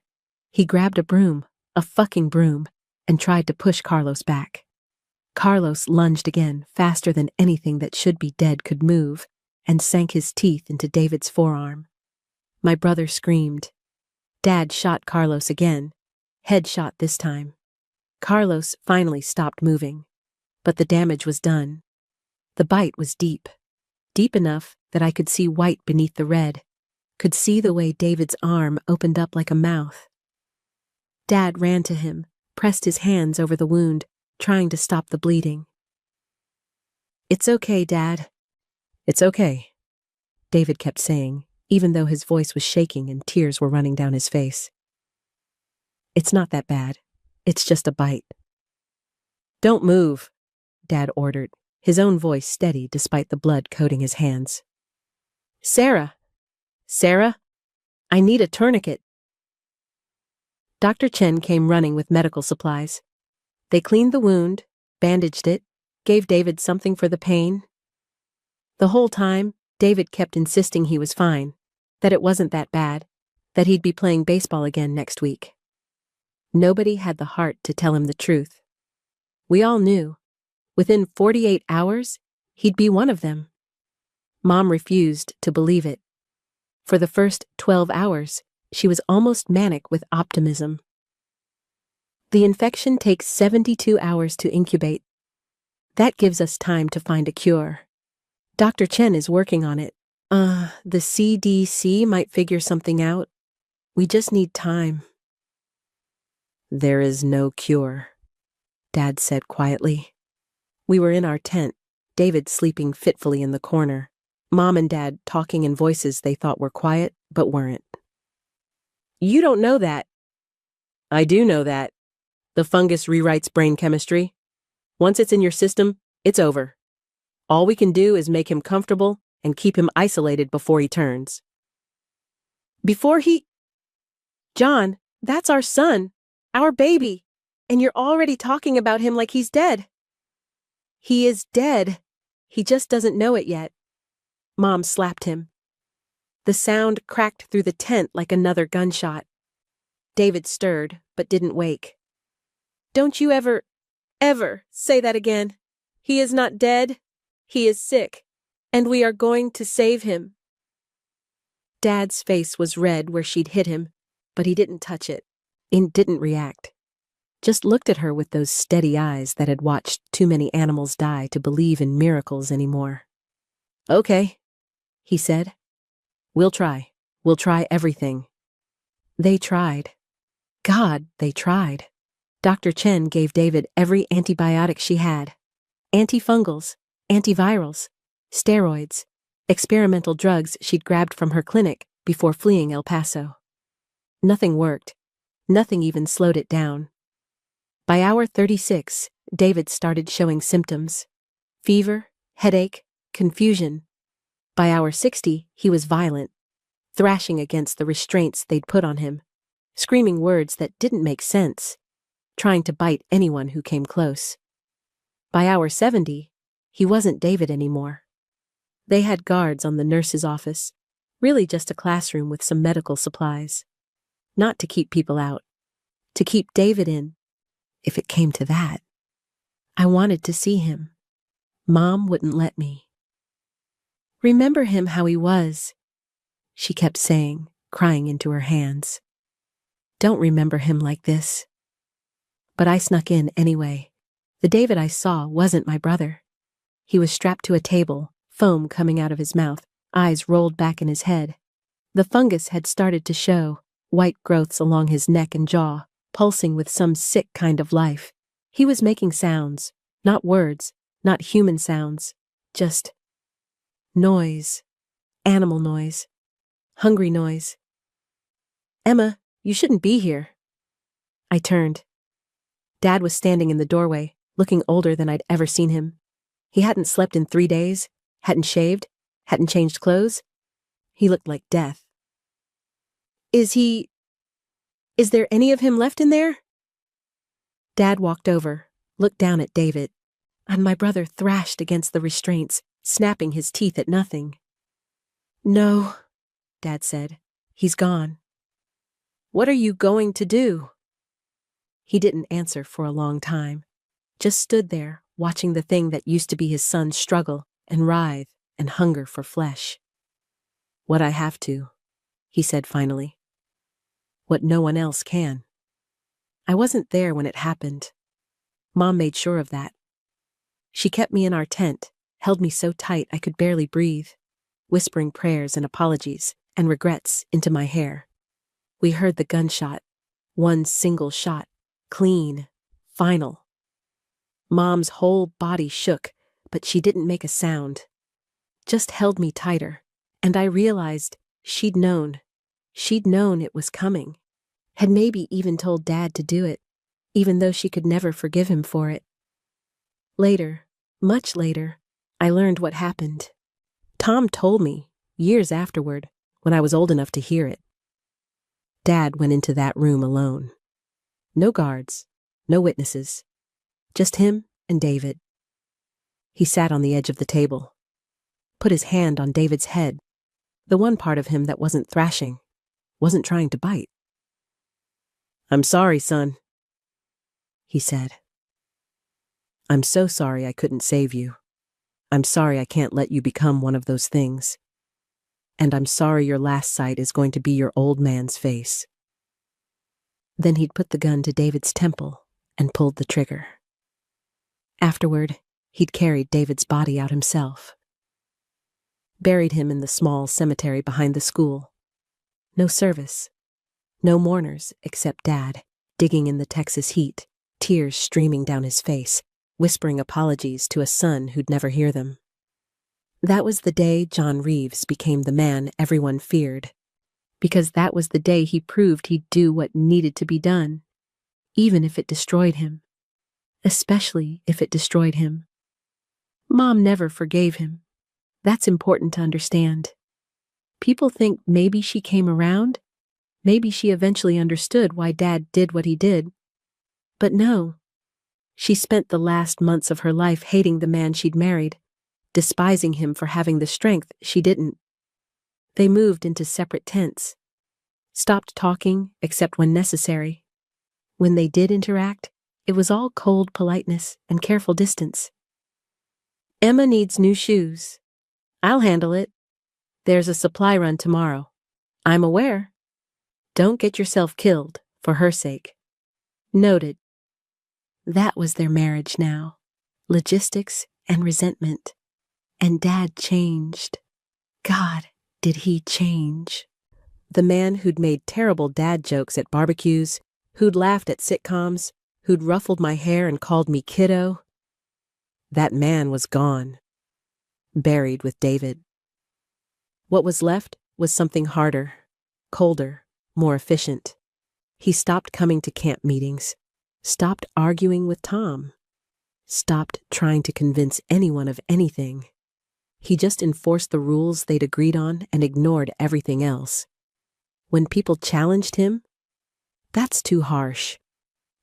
He grabbed a broom, a fucking broom, and tried to push Carlos back. Carlos lunged again, faster than anything that should be dead could move, and sank his teeth into David's forearm. My brother screamed. Dad shot Carlos again, headshot this time. Carlos finally stopped moving, but the damage was done. The bite was deep, deep enough that I could see white beneath the red, could see the way David's arm opened up like a mouth. Dad ran to him, pressed his hands over the wound, trying to stop the bleeding. "It's okay, Dad. It's okay," David kept saying, even though his voice was shaking and tears were running down his face. "It's not that bad. It's just a bite." "Don't move," Dad ordered, his own voice steady despite the blood coating his hands. "Sarah! Sarah! I need a tourniquet." Dr. Chen came running with medical supplies. They cleaned the wound, bandaged it, gave David something for the pain. The whole time, David kept insisting he was fine, that it wasn't that bad, that he'd be playing baseball again next week. Nobody had the heart to tell him the truth. We all knew. Within 48 hours, he'd be one of them. Mom refused to believe it. For the first 12 hours, she was almost manic with optimism. The infection takes 72 hours to incubate. That gives us time to find a cure. Dr. Chen is working on it. The CDC might figure something out. We just need time. "There is no cure," Dad said quietly. We were in our tent, David sleeping fitfully in the corner, Mom and Dad talking in voices they thought were quiet, but weren't. "You don't know that." "I do know that. The fungus rewrites brain chemistry. Once it's in your system, it's over. All we can do is make him comfortable and keep him isolated before he turns." "Before he—" "John, that's our son, our baby, and you're already talking about him like he's dead." "He is dead. He just doesn't know it yet." Mom slapped him. The sound cracked through the tent like another gunshot. David stirred, but didn't wake. "Don't you ever say that again. He is not dead. He is sick, and we are going to save him." Dad's face was red where she'd hit him, but he didn't touch it, and didn't react. Just looked at her with those steady eyes that had watched too many animals die to believe in miracles anymore. "Okay," he said. We'll try everything." They tried. God, they tried. Dr. Chen gave David every antibiotic she had. Antifungals, antivirals, steroids, experimental drugs she'd grabbed from her clinic before fleeing El Paso. Nothing worked. Nothing even slowed it down. By hour 36, David started showing symptoms: fever, headache, confusion. By hour 60, he was violent, thrashing against the restraints they'd put on him, screaming words that didn't make sense, trying to bite anyone who came close. By hour 70, he wasn't David anymore. They had guards on the nurse's office, really just a classroom with some medical supplies. Not to keep people out, to keep David in, if it came to that. I wanted to see him. Mom wouldn't let me. "Remember him how he was," she kept saying, crying into her hands. "Don't remember him like this." But I snuck in anyway. The David I saw wasn't my brother. He was strapped to a table, foam coming out of his mouth, eyes rolled back in his head. The fungus had started to show, white growths along his neck and jaw, pulsing with some sick kind of life. He was making sounds, not words, not human sounds, just noise, animal noise, hungry noise. "Emma, you shouldn't be here." I turned. Dad was standing in the doorway, looking older than I'd ever seen him. He hadn't slept in 3 days, hadn't shaved, hadn't changed clothes. He looked like death. Is there any of him left in there?" Dad walked over, looked down at David, and my brother thrashed against the restraints, snapping his teeth at nothing. "No," Dad said. "He's gone." "What are you going to do?" He didn't answer for a long time, just stood there, watching the thing that used to be his son struggle and writhe and hunger for flesh. "What I have to," he said finally. "What no one else can." I wasn't there when it happened. Mom made sure of that. She kept me in our tent, held me so tight I could barely breathe, whispering prayers and apologies and regrets into my hair. We heard the gunshot, one single shot, clean, final. Mom's whole body shook, but she didn't make a sound. Just held me tighter, and I realized She'd known. She'd known it was coming. Had maybe even told Dad to do it, even though she could never forgive him for it. Later, much later, I learned what happened. Tom told me, years afterward, when I was old enough to hear it. Dad went into that room alone. No guards, no witnesses, just him and David. He sat on the edge of the table, put his hand on David's head, the one part of him that wasn't thrashing, wasn't trying to bite. "I'm sorry, son," he said. "I'm so sorry I couldn't save you. I'm sorry I can't let you become one of those things. And I'm sorry your last sight is going to be your old man's face." Then he'd put the gun to David's temple and pulled the trigger. Afterward, he'd carried David's body out himself. Buried him in the small cemetery behind the school. No service. No mourners except Dad, digging in the Texas heat, tears streaming down his face, whispering apologies to a son who'd never hear them. That was the day John Reeves became the man everyone feared, because that was the day he proved he'd do what needed to be done, even if it destroyed him. Especially if it destroyed him. Mom never forgave him. That's important to understand. People think maybe she came around. Maybe she eventually understood why Dad did what he did. But no. She spent the last months of her life hating the man she'd married, despising him for having the strength she didn't. They moved into separate tents. Stopped talking except when necessary. When they did interact, it was all cold politeness and careful distance. "Emma needs new shoes. I'll handle it. There's a supply run tomorrow. I'm aware. Don't get yourself killed, for her sake." Noted. That was their marriage now. Logistics and resentment. And Dad changed. God, did he change. The man who'd made terrible dad jokes at barbecues, who'd laughed at sitcoms, who'd ruffled my hair and called me kiddo. That man was gone. Buried with David. What was left was something harder, colder, more efficient. He stopped coming to camp meetings, stopped arguing with Tom, stopped trying to convince anyone of anything. He just enforced the rules they'd agreed on and ignored everything else. When people challenged him, "That's too harsh,"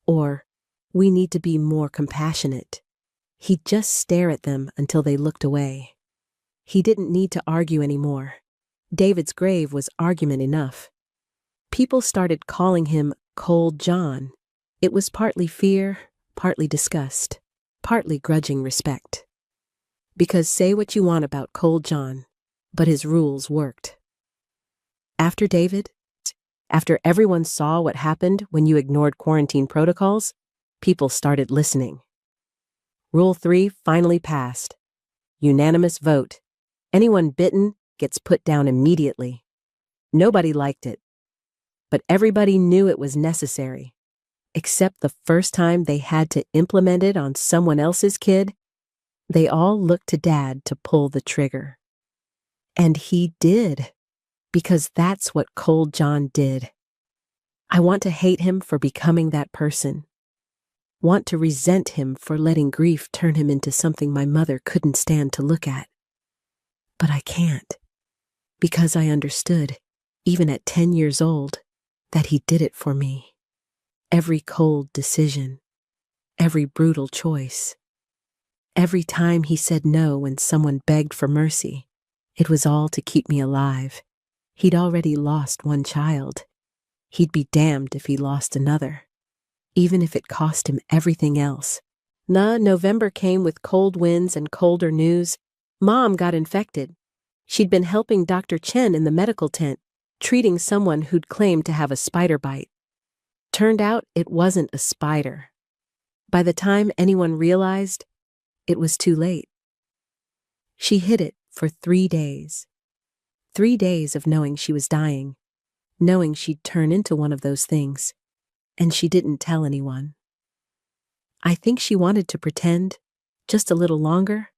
or "We need to be more compassionate," he'd just stare at them until they looked away. He didn't need to argue anymore. David's grave was argument enough. People started calling him Cold John. It was partly fear, partly disgust, partly grudging respect. Because say what you want about Cold John, but his rules worked. After David, after everyone saw what happened when you ignored quarantine protocols, people started listening. Rule 3 finally passed. Unanimous vote. Anyone bitten gets put down immediately. Nobody liked it. But everybody knew it was necessary. Except the first time they had to implement it on someone else's kid, they all looked to Dad to pull the trigger. And he did. Because that's what Cold John did. I want to hate him for becoming that person. Want to resent him for letting grief turn him into something my mother couldn't stand to look at. But I can't. Because I understood, even at 10 years old, that he did it for me. Every cold decision. Every brutal choice. Every time he said no when someone begged for mercy, it was all to keep me alive. He'd already lost one child. He'd be damned if he lost another, even if it cost him everything else. November came with cold winds and colder news. Mom got infected. She'd been helping Dr. Chen in the medical tent, treating someone who'd claimed to have a spider bite. Turned out it wasn't a spider. By the time anyone realized, it was too late. She hid it for 3 days. 3 days of knowing she was dying, knowing she'd turn into one of those things, and she didn't tell anyone. I think she wanted to pretend, just a little longer,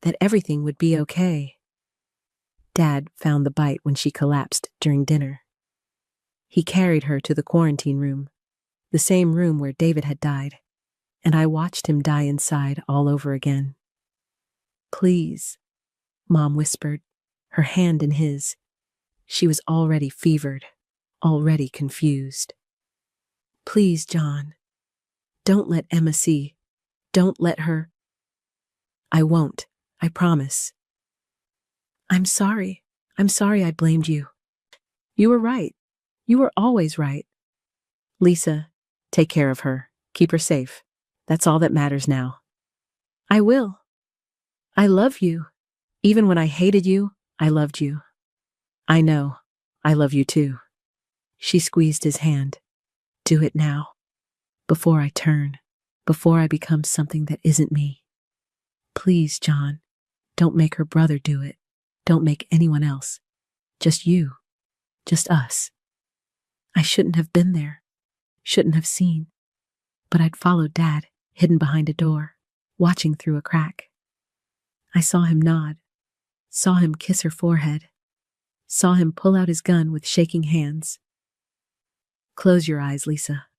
that everything would be okay. Dad found the bite when she collapsed during dinner. He carried her to the quarantine room, the same room where David had died, and I watched him die inside all over again. "Please," Mom whispered, her hand in his. She was already fevered, already confused. "Please, John. Don't let Emma see. Don't let her." "I won't, I promise." I'm sorry I blamed you. You were right. You were always right. Lisa, take care of her. Keep her safe. That's all that matters now." "I will. I love you. Even when I hated you, I loved you." "I know. I love you too." She squeezed his hand. "Do it now. Before I turn. Before I become something that isn't me. Please, John. Don't make her brother do it. Don't make anyone else. Just you. Just us." I shouldn't have been there. Shouldn't have seen. But I'd followed Dad, hidden behind a door, watching through a crack. I saw him nod. Saw him kiss her forehead. Saw him pull out his gun with shaking hands. "Close your eyes, Lisa.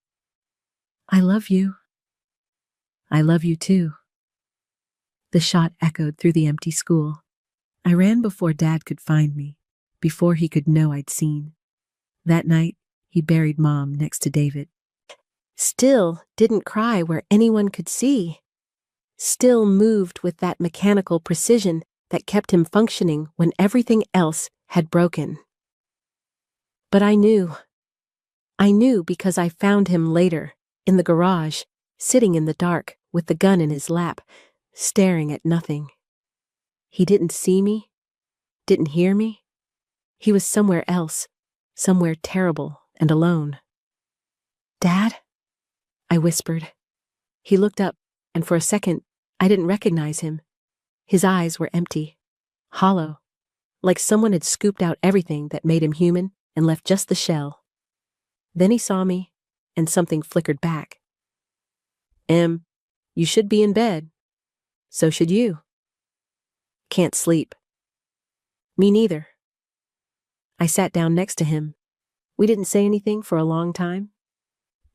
I love you. I love you too." The shot echoed through the empty school. I ran before Dad could find me, before he could know I'd seen. That night, he buried Mom next to David. Still didn't cry where anyone could see. Still moved with that mechanical precision that kept him functioning when everything else had broken. But I knew. I knew because I found him later, in the garage, sitting in the dark with the gun in his lap, staring at nothing. He didn't see me, didn't hear me. He was somewhere else, somewhere terrible and alone. "Dad?" I whispered. He looked up, and for a second, I didn't recognize him. His eyes were empty, hollow, like someone had scooped out everything that made him human and left just the shell. Then he saw me, and something flickered back. You should be in bed. So should you." "Can't sleep." "Me neither." I sat down next to him. We didn't say anything for a long time.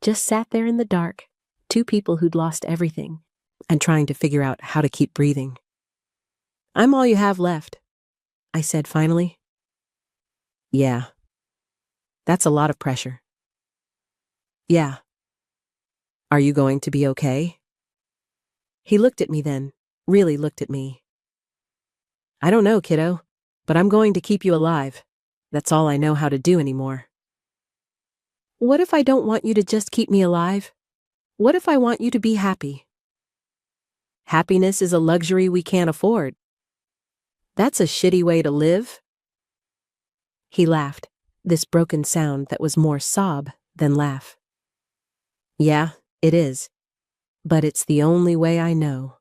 Just sat there in the dark, two people who'd lost everything, and trying to figure out how to keep breathing. "I'm all you have left," I said finally. "Yeah. That's a lot of pressure." "Yeah. Are you going to be okay?" He looked at me then, really looked at me. "I don't know, kiddo, but I'm going to keep you alive. That's all I know how to do anymore." "What if I don't want you to just keep me alive? What if I want you to be happy?" "Happiness is a luxury we can't afford. That's a shitty way to live." He laughed, this broken sound that was more sob than laugh. "Yeah, it is. But it's the only way I know."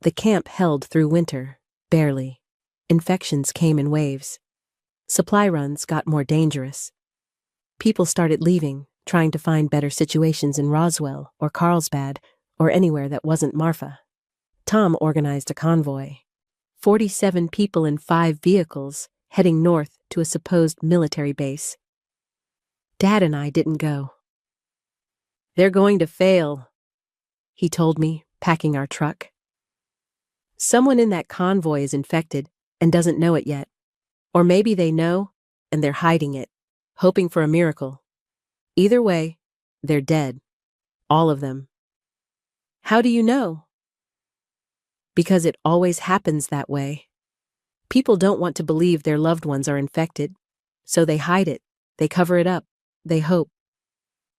The camp held through winter, barely. Infections came in waves. Supply runs got more dangerous. People started leaving, trying to find better situations in Roswell or Carlsbad or anywhere that wasn't Marfa. Tom organized a convoy. 47 people in 5 vehicles heading north to a supposed military base. Dad and I didn't go. "They're going to fail," he told me, packing our truck. "Someone in that convoy is infected and doesn't know it yet. Or maybe they know and they're hiding it, hoping for a miracle. Either way, they're dead. All of them." "How do you know?" "Because it always happens that way. People don't want to believe their loved ones are infected, so they hide it, they cover it up, they hope.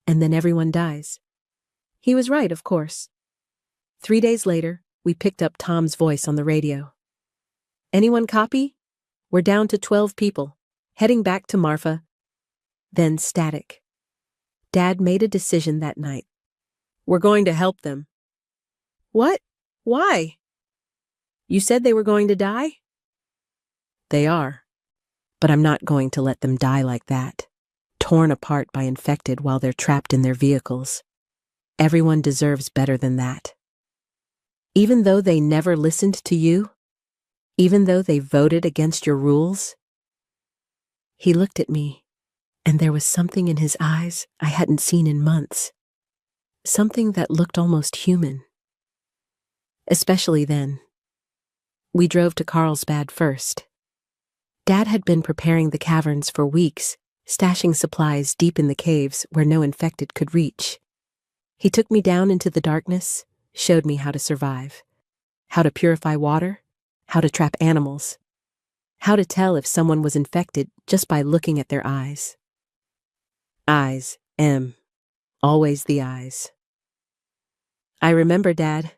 And then everyone dies." He was right, of course. 3 days later, we picked up Tom's voice on the radio. "Anyone copy? We're down to 12 people, heading back to Marfa." Then static. Dad made a decision that night. "We're going to help them." "What? Why?" "You said they were going to die?" "They are. But I'm not going to let them die like that, torn apart by infected while they're trapped in their vehicles. Everyone deserves better than that. Even though they never listened to you, Even though they voted against your rules? He looked at me, and there was something in his eyes I hadn't seen in months. Something that looked almost human. Especially then. We drove to Carlsbad first. Dad had been preparing the caverns for weeks, stashing supplies deep in the caves where no infected could reach. He took me down into the darkness, showed me how to survive, how to purify water, how to trap animals, how to tell if someone was infected just by looking at their eyes. Eyes, M. Always the eyes. I remember, Dad.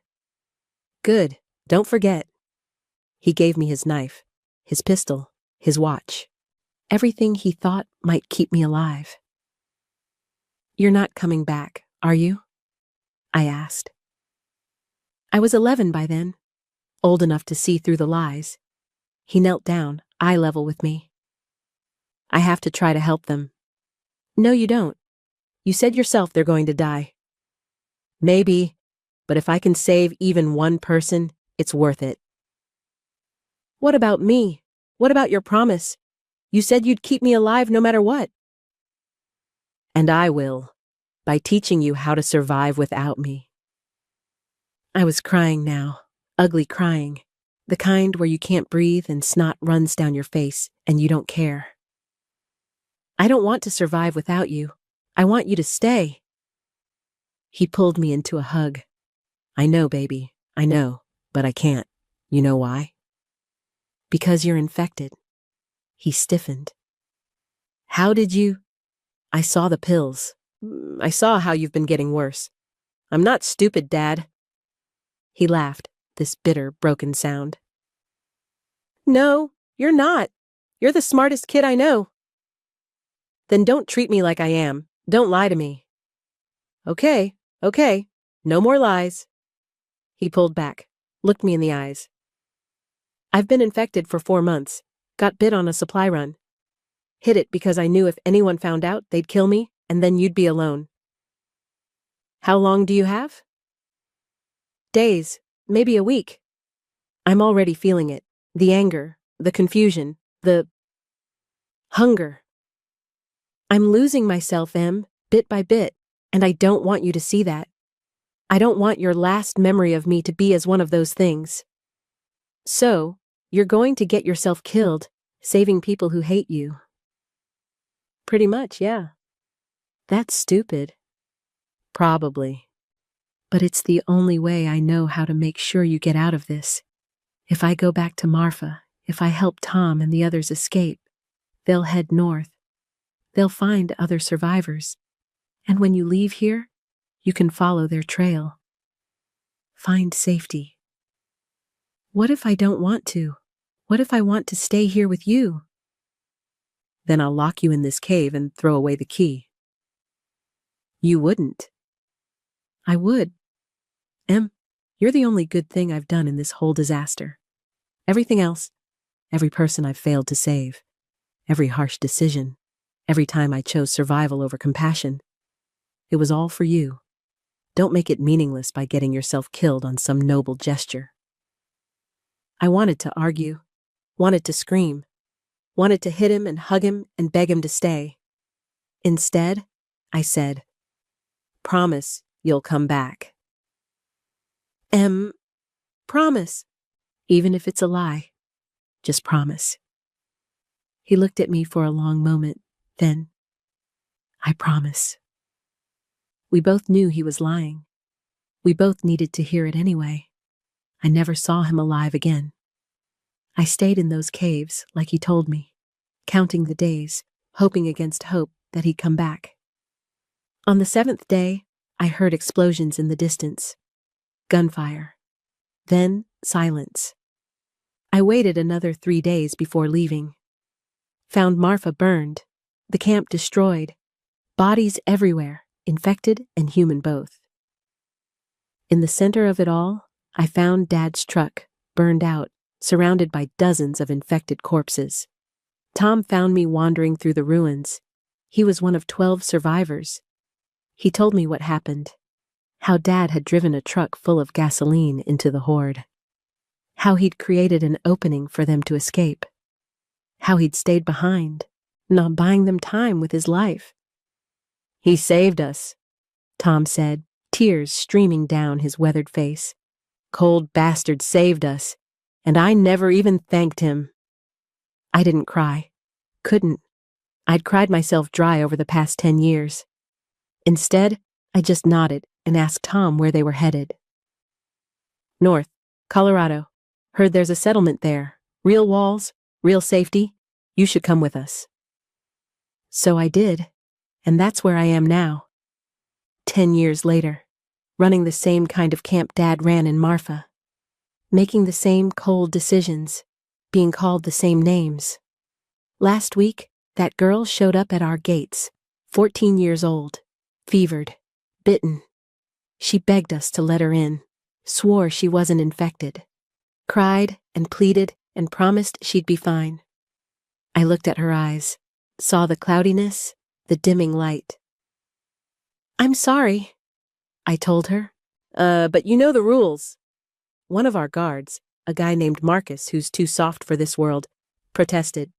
Good, don't forget. He gave me his knife, his pistol, his watch, everything he thought might keep me alive. You're not coming back, are you? I asked. I was 11 by then, old enough to see through the lies. He knelt down, eye level with me. I have to try to help them. No, you don't. You said yourself they're going to die. Maybe, but if I can save even one person, it's worth it. What about me? What about your promise? You said you'd keep me alive no matter what. And I will, by teaching you how to survive without me. I was crying now, ugly crying, the kind where you can't breathe and snot runs down your face and you don't care. I don't want to survive without you. I want you to stay. He pulled me into a hug. I know, baby, I know, but I can't. You know why? Because you're infected. He stiffened. How did you? I saw the pills. I saw how you've been getting worse. I'm not stupid, Dad. He laughed, this bitter, broken sound. No, you're not. You're the smartest kid I know. Then don't treat me like I am. Don't lie to me. Okay, no more lies. He pulled back, looked me in the eyes. I've been infected for 4 months, got bit on a supply run. Hid it because I knew if anyone found out, they'd kill me, and then you'd be alone. How long do you have? Days, maybe a week. I'm already feeling it. The anger, the confusion, the hunger. I'm losing myself, Em, bit by bit, and I don't want you to see that. I don't want your last memory of me to be as one of those things. So, you're going to get yourself killed, saving people who hate you. Pretty much, yeah. That's stupid. Probably. But it's the only way I know how to make sure you get out of this. If I go back to Marfa, if I help Tom and the others escape, they'll head north. They'll find other survivors. And when you leave here, you can follow their trail. Find safety. What if I don't want to? What if I want to stay here with you? Then I'll lock you in this cave and throw away the key. You wouldn't. I would. Em, you're the only good thing I've done in this whole disaster. Everything else, every person I've failed to save, every harsh decision, every time I chose survival over compassion, it was all for you. Don't make it meaningless by getting yourself killed on some noble gesture. I wanted to argue, wanted to scream, wanted to hit him and hug him and beg him to stay. Instead, I said, promise you'll come back. Promise. Even if it's a lie. Just promise. He looked at me for a long moment, then, I promise. We both knew he was lying. We both needed to hear it anyway. I never saw him alive again. I stayed in those caves, like he told me, counting the days, hoping against hope that he'd come back. On the 7th day, I heard explosions in the distance. Gunfire. Then silence. I waited another 3 days before leaving. Found Marfa burned, the camp destroyed, bodies everywhere, infected and human both. In the center of it all, I found Dad's truck, burned out, surrounded by dozens of infected corpses. Tom found me wandering through the ruins. He was one of 12 survivors. He told me what happened, how Dad had driven a truck full of gasoline into the horde, How he'd created an opening for them to escape. How he'd stayed behind, not buying them time with his life. "He saved us," Tom said, tears streaming down his weathered face. "Cold bastard saved us, and I never even thanked him." I didn't cry. Couldn't. I'd cried myself dry over the past 10 years. Instead, I just nodded and asked Tom where they were headed. "North, Colorado. Heard there's a settlement there. Real walls, real safety. You should come with us." So I did, and that's where I am now. 10 years later, running the same kind of camp Dad ran in Marfa. Making the same cold decisions, being called the same names. Last week, that girl showed up at our gates, 14 years old, fevered, bitten. She begged us to let her in, swore she wasn't infected, cried and pleaded and promised she'd be fine. I looked at her eyes, saw the cloudiness, the dimming light. "I'm sorry," I told her. But you know the rules." One of our guards, a guy named Marcus who's too soft for this world, protested.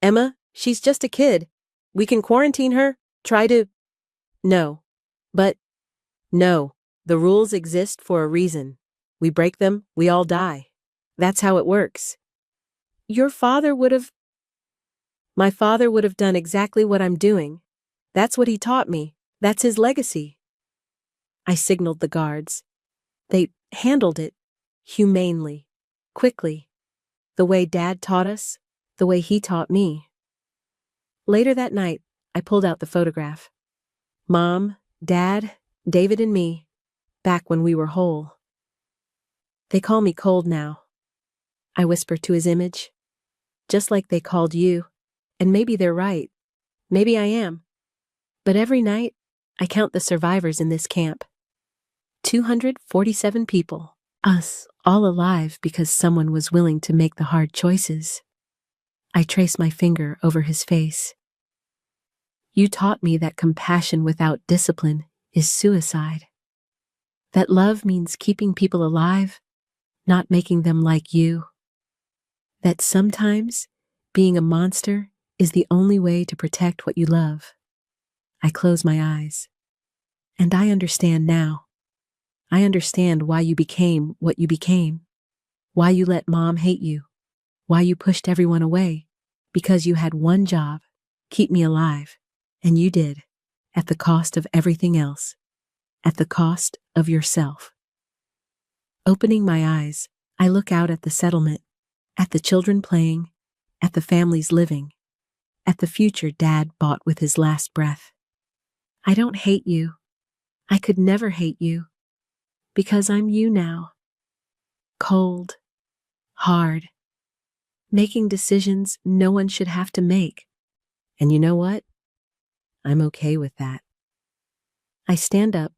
"Emma, she's just a kid. We can quarantine her, try to—" "No. No, the rules exist for a reason. We break them, we all die. That's how it works." "Your father would have—" "My father would have done exactly what I'm doing. That's what he taught me. That's his legacy." I signaled the guards. They handled it humanely, quickly, the way Dad taught us, the way he taught me. Later that night, I pulled out the photograph. Mom, Dad, David and me, back when we were whole. "They call me cold now," I whispered to his image. "Just like they called you. And maybe they're right. Maybe I am. But every night, I count the survivors in this camp. 247 people. Us, all alive because someone was willing to make the hard choices." I trace my finger over his face. "You taught me that compassion without discipline is suicide. That love means keeping people alive, not making them like you. That sometimes being a monster is the only way to protect what you love." I close my eyes. And I understand now. I understand why you became what you became. Why you let Mom hate you. Why you pushed everyone away. Because you had one job, keep me alive. And you did, at the cost of everything else. At the cost of yourself. Opening my eyes, I look out at the settlement, at the children playing, at the families living, at the future Dad bought with his last breath. I don't hate you. I could never hate you. Because I'm you now. Cold. Hard. Making decisions no one should have to make. And you know what? I'm okay with that. I stand up,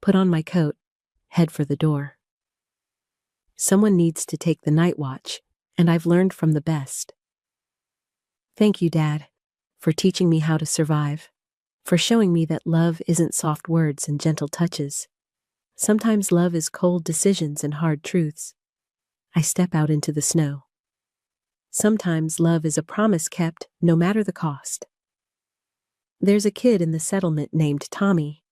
put on my coat, head for the door. Someone needs to take the night watch, and I've learned from the best. Thank you, Dad, for teaching me how to survive, for showing me that love isn't soft words and gentle touches. Sometimes love is cold decisions and hard truths. I step out into the snow. Sometimes love is a promise kept, no matter the cost. There's a kid in the settlement named Tommy.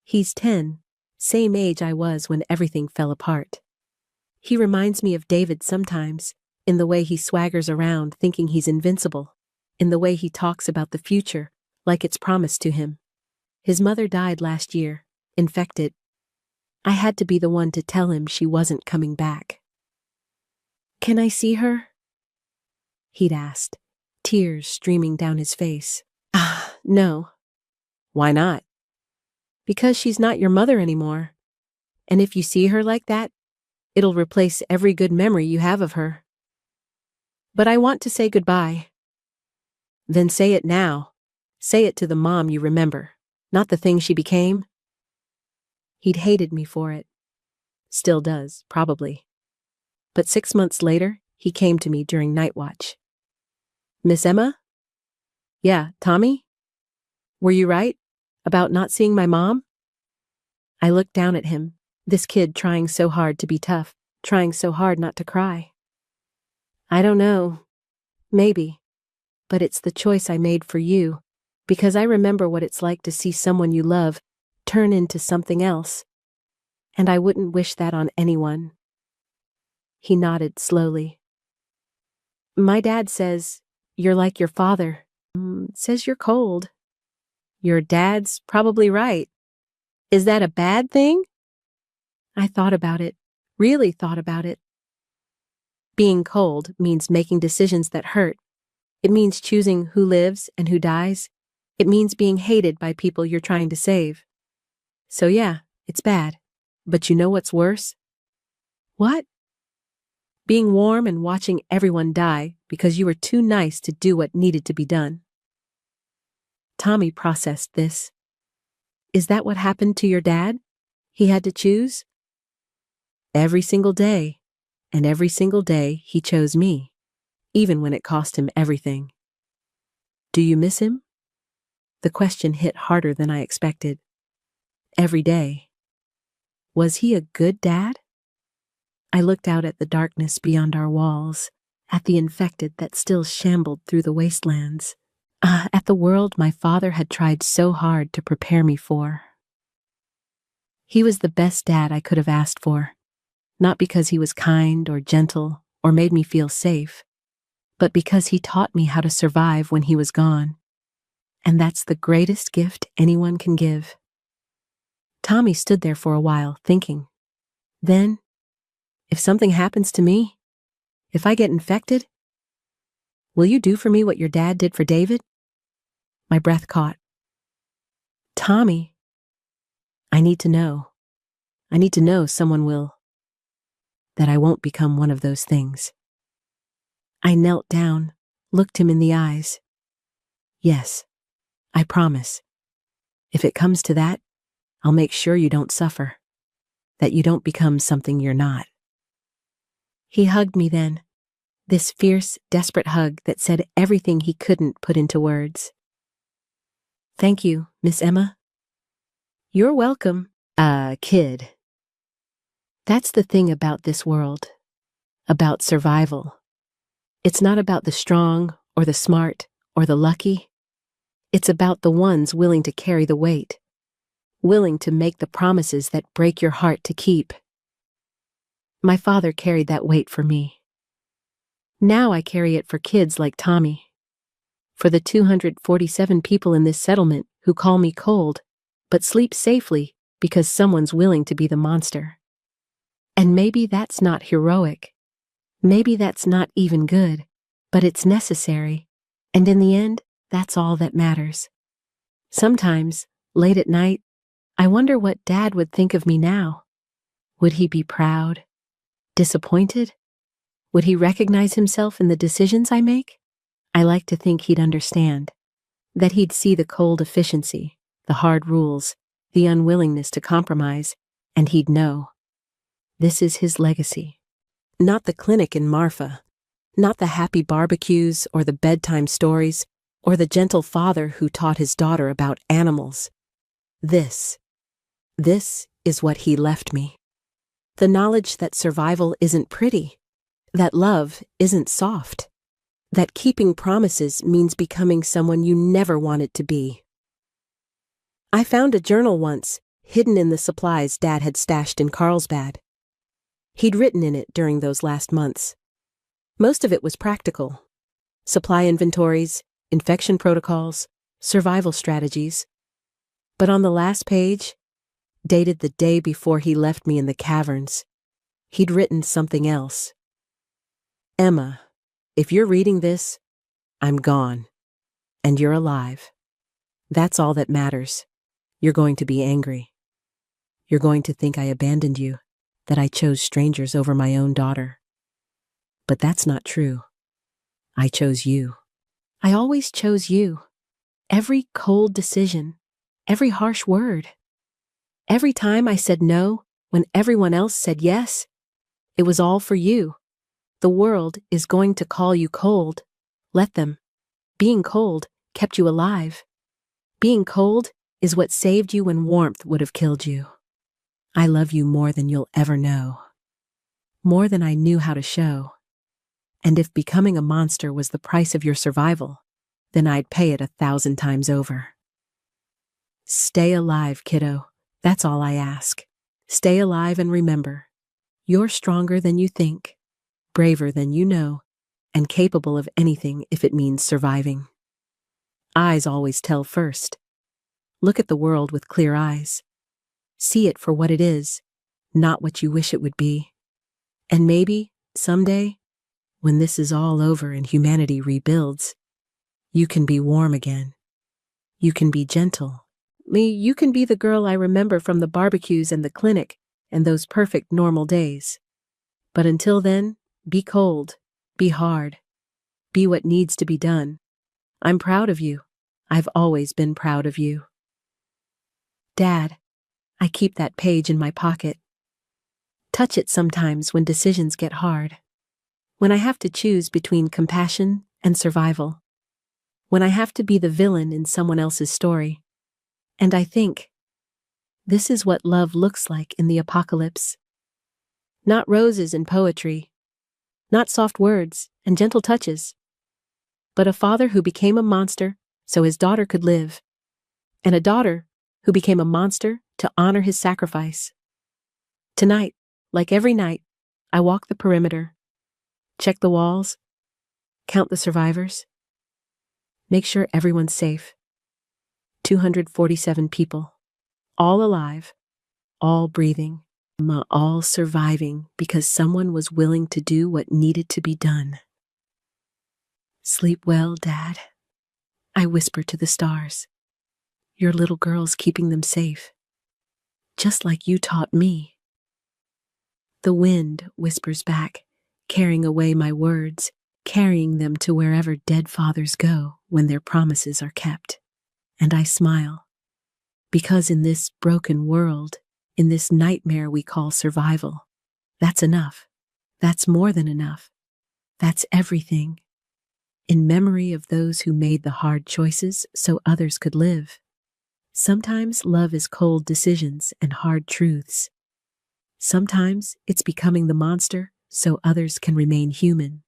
He's 10, same age I was when everything fell apart. He reminds me of David sometimes, in the way he swaggers around thinking he's invincible, in the way he talks about the future, like it's promised to him. His mother died last year, infected. I had to be the one to tell him she wasn't coming back. "Can I see her?" he'd asked, tears streaming down his face. No. "Why not?" "Because she's not your mother anymore. And if you see her like that, it'll replace every good memory you have of her." "But I want to say goodbye." "Then say it now. Say it to the mom you remember, not the thing she became." He'd hated me for it. Still does, probably. But 6 months later, he came to me during night watch. "Miss Emma?" "Yeah, Tommy? Were you right about not seeing my mom?" I looked down at him, this kid trying so hard to be tough, trying so hard not to cry. I don't know. Maybe. But it's the choice I made for you, because I remember what it's like to see someone you love turn into something else. And I wouldn't wish that on anyone. He nodded slowly. My dad says, you're like your father. Says you're cold. Your dad's probably right. Is that a bad thing? I thought about it, really thought about it. Being cold means making decisions that hurt. It means choosing who lives and who dies. It means being hated by people you're trying to save. So yeah, it's bad. But you know what's worse? What? Being warm and watching everyone die because you were too nice to do what needed to be done. Tommy processed this. Is that what happened to your dad? He had to choose? Every single day. And every single day he chose me, even when it cost him everything. Do you miss him? The question hit harder than I expected. Every day. Was he a good dad? I looked out at the darkness beyond our walls, at the infected that still shambled through the wastelands, at the world my father had tried so hard to prepare me for. He was the best dad I could have asked for, not because he was kind or gentle or made me feel safe, but because he taught me how to survive when he was gone. And that's the greatest gift anyone can give. Tommy stood there for a while, thinking. Then, if something happens to me, if I get infected, will you do for me what your dad did for David? My breath caught. Tommy, I need to know. I need to know someone will. That I won't become one of those things. I knelt down, looked him in the eyes. Yes, I promise. If it comes to that, I'll make sure you don't suffer. That you don't become something you're not. He hugged me then, this fierce, desperate hug that said everything he couldn't put into words. Thank you, Miss Emma. You're welcome, kid. That's the thing about this world, about survival. It's not about the strong or the smart or the lucky. It's about the ones willing to carry the weight, willing to make the promises that break your heart to keep. My father carried that weight for me. Now I carry it for kids like Tommy, for the 247 people in this settlement who call me cold, but sleep safely because someone's willing to be the monster. And maybe that's not heroic. Maybe that's not even good, but it's necessary. And in the end, that's all that matters. Sometimes, late at night, I wonder what Dad would think of me now. Would he be proud? Disappointed? Would he recognize himself in the decisions I make? I like to think he'd understand. That he'd see the cold efficiency, the hard rules, the unwillingness to compromise, and he'd know. This is his legacy. Not the clinic in Marfa, not the happy barbecues or the bedtime stories or the gentle father who taught his daughter about animals. This is what he left me. The knowledge that survival isn't pretty, that love isn't soft, that keeping promises means becoming someone you never wanted to be. I found a journal once, hidden in the supplies Dad had stashed in Carlsbad. He'd written in it during those last months. Most of it was practical. Supply inventories, infection protocols, survival strategies. But on the last page, dated the day before he left me in the caverns, he'd written something else. Emma, if you're reading this, I'm gone. And you're alive. That's all that matters. You're going to be angry. You're going to think I abandoned you, that I chose strangers over my own daughter. But that's not true. I chose you. I always chose you. Every cold decision, every harsh word. Every time I said no when everyone else said yes, it was all for you. The world is going to call you cold. Let them. Being cold kept you alive. Being cold is what saved you when warmth would have killed you. I love you more than you'll ever know. more than I knew how to show. And if becoming a monster was the price of your survival, then I'd pay it 1,000 times over. Stay alive, kiddo. That's all I ask. Stay alive and remember, you're stronger than you think, braver than you know, and capable of anything if it means surviving. Eyes always tell first. Look at the world with clear eyes. See it for what it is, not what you wish it would be. And maybe, someday, when this is all over and humanity rebuilds, you can be warm again. You can be gentle. You can be the girl I remember from the barbecues and the clinic and those perfect normal days. But until then, be cold, be hard, be what needs to be done. I'm proud of you. I've always been proud of you. Dad, I keep that page in my pocket. Touch it sometimes when decisions get hard. When I have to choose between compassion and survival. When I have to be the villain in someone else's story. And I think, this is what love looks like in the apocalypse. Not roses and poetry, not soft words and gentle touches, but a father who became a monster so his daughter could live, and a daughter who became a monster to honor his sacrifice. Tonight, like every night, I walk the perimeter, check the walls, count the survivors, make sure everyone's safe. 247 people, all alive, all breathing, all surviving because someone was willing to do what needed to be done. Sleep well, Dad. I whisper to the stars. Your little girl's keeping them safe, just like you taught me. The wind whispers back, carrying away my words, carrying them to wherever dead fathers go when their promises are kept. And I smile, because in this broken world, in this nightmare we call survival, that's enough. That's more than enough. That's everything. In memory of those who made the hard choices so others could live. Sometimes love is cold decisions and hard truths. Sometimes it's becoming the monster so others can remain human.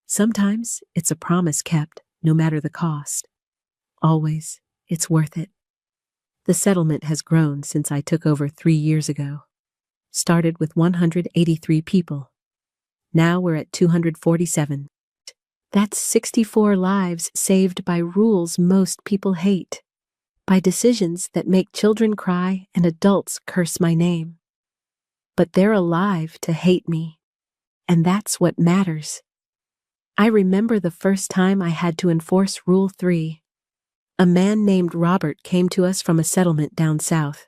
Sometimes it's a promise kept, no matter the cost. Always, it's worth it. The settlement has grown since I took over 3 years ago. Started with 183 people. Now we're at 247. That's 64 lives saved by rules most people hate. By decisions that make children cry and adults curse my name. But they're alive to hate me. And that's what matters. I remember the first time I had to enforce Rule 3. A man named Robert came to us from a settlement down south.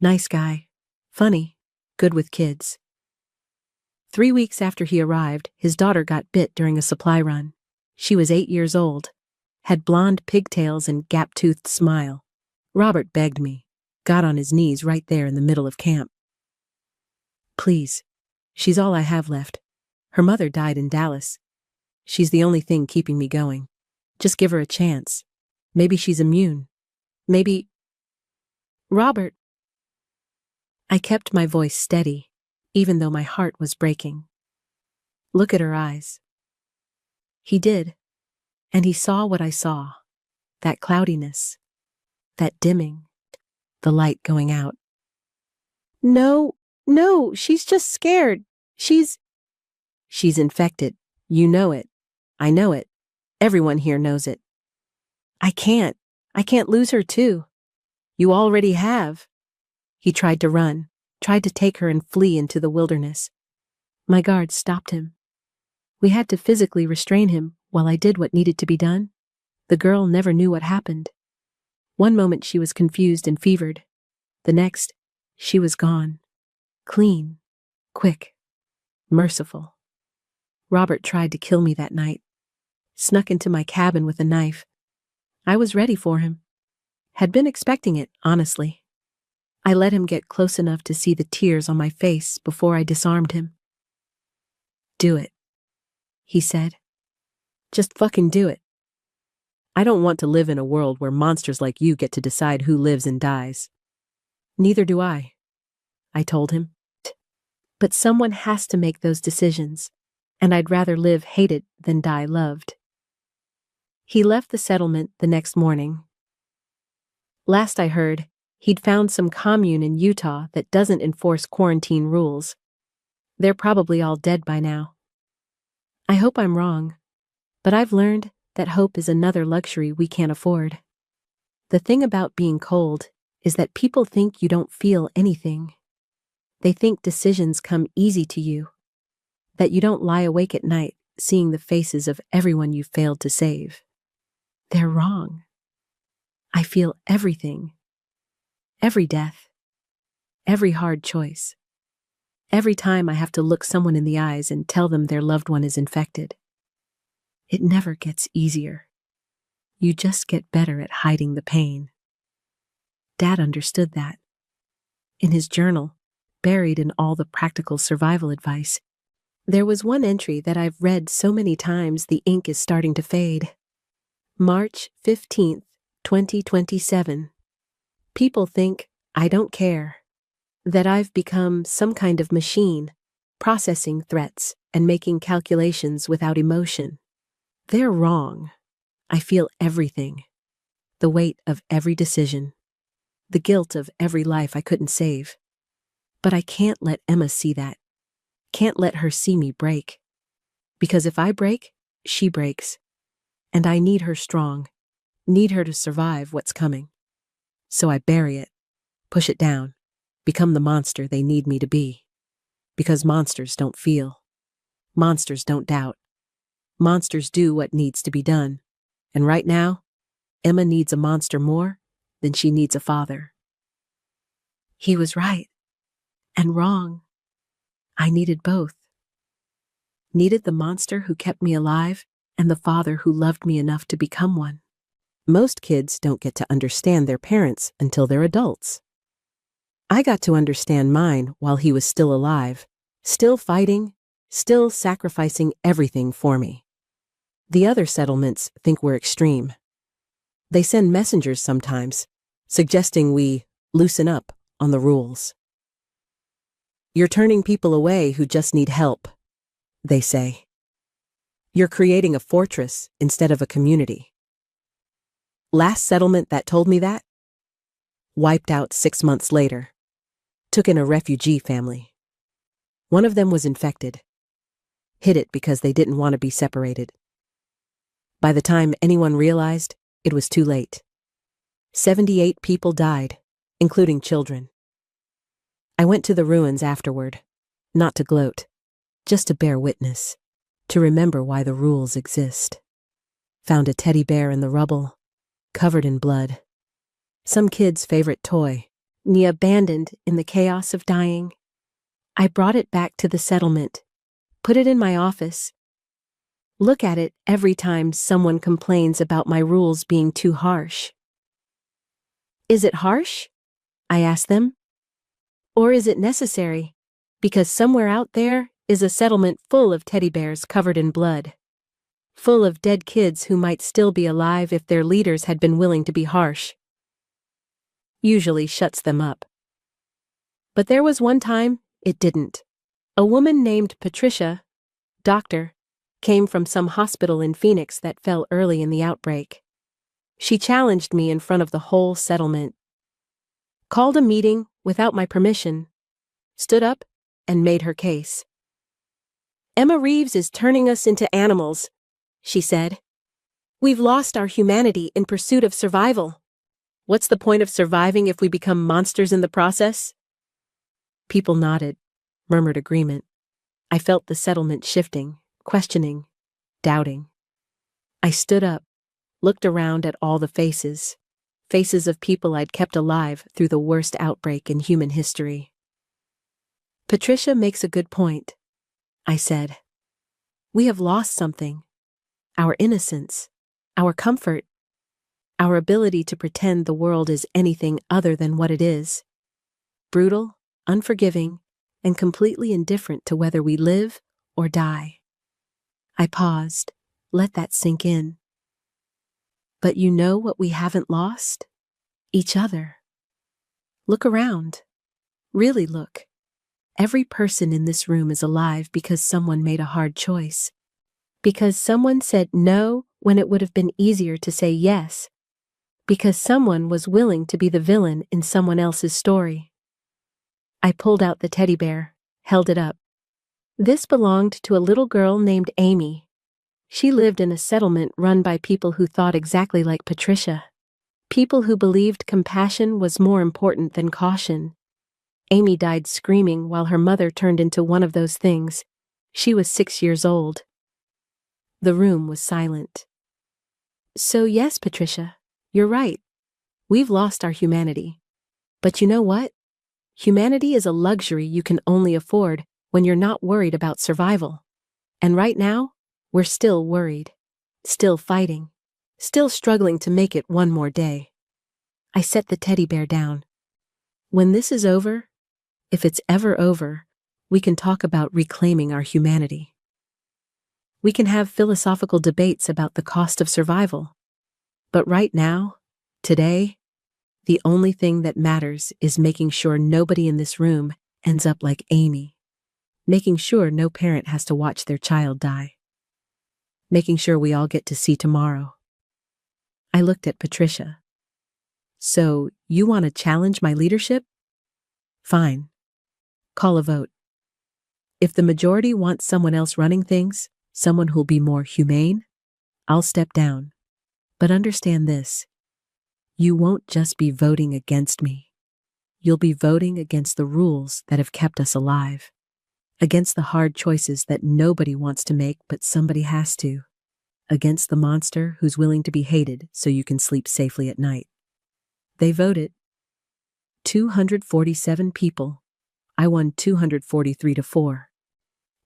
Nice guy. Funny. Good with kids. 3 weeks after he arrived, his daughter got bit during a supply run. She was 8 years old, had blonde pigtails and gap-toothed smile. Robert begged me, got on his knees right there in the middle of camp. Please, she's all I have left. Her mother died in Dallas. She's the only thing keeping me going. Just give her a chance. Maybe she's immune. Maybe... Robert. I kept my voice steady, even though my heart was breaking. Look at her eyes. He did, and he saw what I saw. That cloudiness, that dimming, the light going out. No, she's just scared. She's infected. You know it. I know it. Everyone here knows it. I can't lose her too. You already have. He tried to run, tried to take her and flee into the wilderness. My guards stopped him. We had to physically restrain him while I did what needed to be done. The girl never knew what happened. One moment she was confused and fevered. The next, she was gone. Clean, quick, merciful. Robert tried to kill me that night. Snuck into my cabin with a knife. I was ready for him. Had been expecting it, honestly. I let him get close enough to see the tears on my face before I disarmed him. Do it, he said. Just fucking do it. I don't want to live in a world where monsters like you get to decide who lives and dies. Neither do I told him. But someone has to make those decisions, and I'd rather live hated than die loved. He left the settlement the next morning. Last I heard, he'd found some commune in Utah that doesn't enforce quarantine rules. They're probably all dead by now. I hope I'm wrong, but I've learned that hope is another luxury we can't afford. The thing about being cold is that people think you don't feel anything. They think decisions come easy to you, that you don't lie awake at night seeing the faces of everyone you failed to save. They're wrong. I feel everything. Every death. Every hard choice. Every time I have to look someone in the eyes and tell them their loved one is infected. It never gets easier. You just get better at hiding the pain. Dad understood that. In his journal, buried in all the practical survival advice, there was one entry that I've read so many times the ink is starting to fade. March 15th, 2027. People think I don't care, that I've become some kind of machine, processing threats and making calculations without emotion. They're wrong. I feel everything. The weight of every decision. The guilt of every life I couldn't save. But I can't let Emma see that. Can't let her see me break. Because if I break, she breaks. And I need her strong. Need her to survive what's coming. So I bury it. Push it down. Become the monster they need me to be. Because monsters don't feel. Monsters don't doubt. Monsters do what needs to be done. And right now, Emma needs a monster more than she needs a father. He was right. And wrong. I needed both. Needed the monster who kept me alive and the father who loved me enough to become one. Most kids don't get to understand their parents until they're adults. I got to understand mine while he was still alive, still fighting, still sacrificing everything for me. The other settlements think we're extreme. They send messengers sometimes, suggesting we loosen up on the rules. You're turning people away who just need help, they say. You're creating a fortress instead of a community. Last settlement that told me that? Wiped out 6 months later. Took in a refugee family. One of them was infected. Hid it because they didn't want to be separated. By the time anyone realized, it was too late. 78 people died, including children. I went to the ruins afterward, not to gloat, just to bear witness, to remember why the rules exist. Found a teddy bear in the rubble, covered in blood. Some kid's favorite toy, near abandoned in the chaos of dying. I brought it back to the settlement, put it in my office. Look at it every time someone complains about my rules being too harsh. Is it harsh? I ask them. Or is it necessary? Because somewhere out there is a settlement full of teddy bears covered in blood. Full of dead kids who might still be alive if their leaders had been willing to be harsh. Usually shuts them up. But there was one time it didn't. A woman named Patricia, doctor, came from some hospital in Phoenix that fell early in the outbreak. She challenged me in front of the whole settlement. Called a meeting without my permission, stood up, and made her case. Emma Reeves is turning us into animals, she said. We've lost our humanity in pursuit of survival. What's the point of surviving if we become monsters in the process? People nodded, murmured agreement. I felt the settlement shifting, questioning, doubting. I stood up, looked around at all the faces of people I'd kept alive through the worst outbreak in human history. Patricia makes a good point, I said. We have lost something. Our innocence, our comfort, our ability to pretend the world is anything other than what it is. Brutal, unforgiving, and completely indifferent to whether we live or die. I paused, let that sink in. But you know what we haven't lost? Each other. Look around. Really look. Every person in this room is alive because someone made a hard choice. Because someone said no when it would have been easier to say yes. Because someone was willing to be the villain in someone else's story. I pulled out the teddy bear, held it up. This belonged to a little girl named Amy. She lived in a settlement run by people who thought exactly like Patricia. People who believed compassion was more important than caution. Amy died screaming while her mother turned into one of those things. She was 6 years old. The room was silent. So yes, Patricia, you're right. We've lost our humanity. But you know what? Humanity is a luxury you can only afford when you're not worried about survival. And right now, we're still worried, still fighting, still struggling to make it one more day. I set the teddy bear down. When this is over, if it's ever over, we can talk about reclaiming our humanity. We can have philosophical debates about the cost of survival. But right now, today, the only thing that matters is making sure nobody in this room ends up like Amy. Making sure no parent has to watch their child die. Making sure we all get to see tomorrow. I looked at Patricia. So, you want to challenge my leadership? Fine. Call a vote. If the majority wants someone else running things, someone who'll be more humane, I'll step down. But understand this. You won't just be voting against me. You'll be voting against the rules that have kept us alive. Against the hard choices that nobody wants to make but somebody has to. Against the monster who's willing to be hated so you can sleep safely at night. They voted. 247 people. I won 243-4.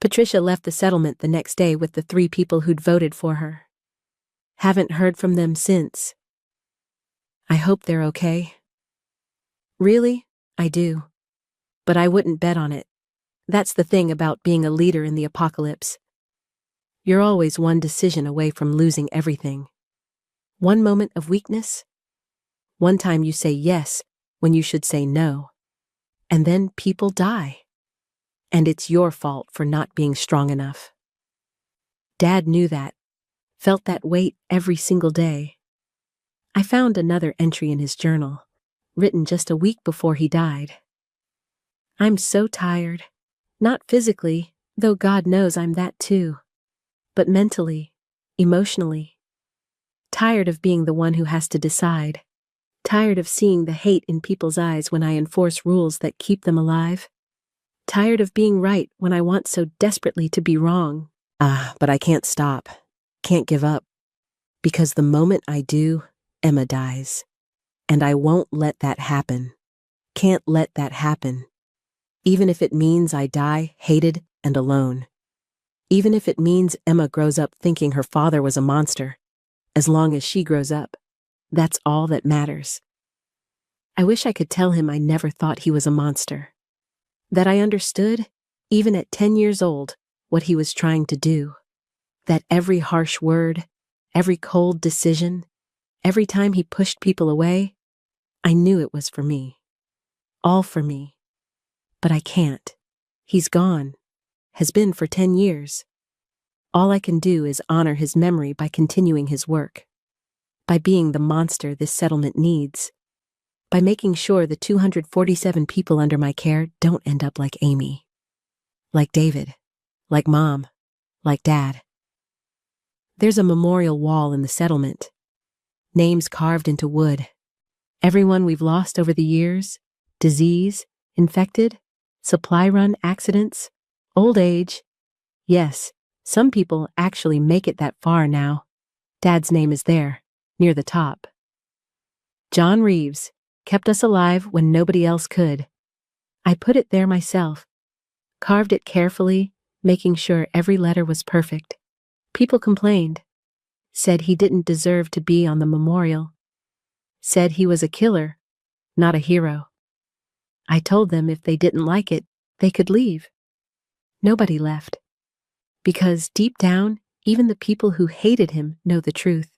Patricia left the settlement the next day with the 3 people who'd voted for her. Haven't heard from them since. I hope they're okay. Really, I do. But I wouldn't bet on it. That's the thing about being a leader in the apocalypse. You're always one decision away from losing everything. One moment of weakness. One time you say yes when you should say no. And then people die. And it's your fault for not being strong enough. Dad knew that. Felt that weight every single day. I found another entry in his journal, written just a week before he died. I'm so tired. Not physically, though God knows I'm that too. But mentally, emotionally. Tired of being the one who has to decide. Tired of seeing the hate in people's eyes when I enforce rules that keep them alive. Tired of being right when I want so desperately to be wrong. But I can't stop. Can't give up. Because the moment I do, Emma dies. And I won't let that happen. Can't let that happen. Even if it means I die hated and alone. Even if it means Emma grows up thinking her father was a monster. As long as she grows up, that's all that matters. I wish I could tell him I never thought he was a monster. That I understood, even at 10 years old, what he was trying to do. That every harsh word, every cold decision, every time he pushed people away, I knew it was for me. All for me. But I can't. He's gone. Has been for 10 years. All I can do is honor his memory by continuing his work. By being the monster this settlement needs. By making sure the 247 people under my care don't end up like Amy. Like David. Like Mom. Like Dad. There's a memorial wall in the settlement. Names carved into wood. Everyone we've lost over the years. Disease. Infected. Supply run accidents. Old age. Yes, some people actually make it that far now. Dad's name is there, near the top. John Reeves kept us alive when nobody else could. I put it there myself. Carved it carefully, making sure every letter was perfect. People complained. Said he didn't deserve to be on the memorial. Said he was a killer, not a hero. I told them if they didn't like it, they could leave. Nobody left. Because deep down, even the people who hated him know the truth.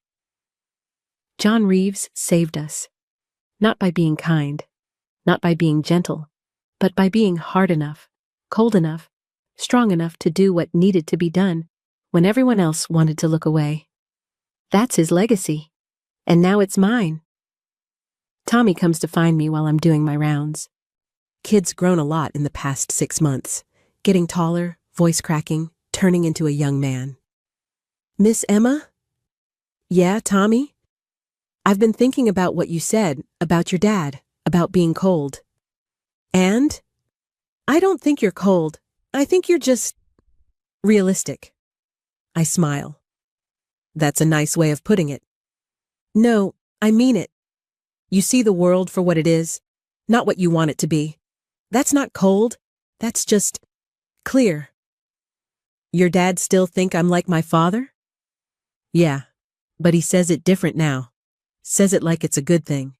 John Reeves saved us. Not by being kind, not by being gentle, but by being hard enough, cold enough, strong enough to do what needed to be done when everyone else wanted to look away. That's his legacy, and now it's mine. Tommy comes to find me while I'm doing my rounds. Kid's grown a lot in the past 6 months, getting taller, voice cracking, turning into a young man. Miss Emma? Yeah, Tommy? I've been thinking about what you said, about your dad, about being cold. And? I don't think you're cold. I think you're just realistic. I smile. That's a nice way of putting it. No, I mean it. You see the world for what it is, not what you want it to be. That's not cold. That's just clear. Your dad still think I'm like my father? Yeah, but he says it different now. Says it like it's a good thing.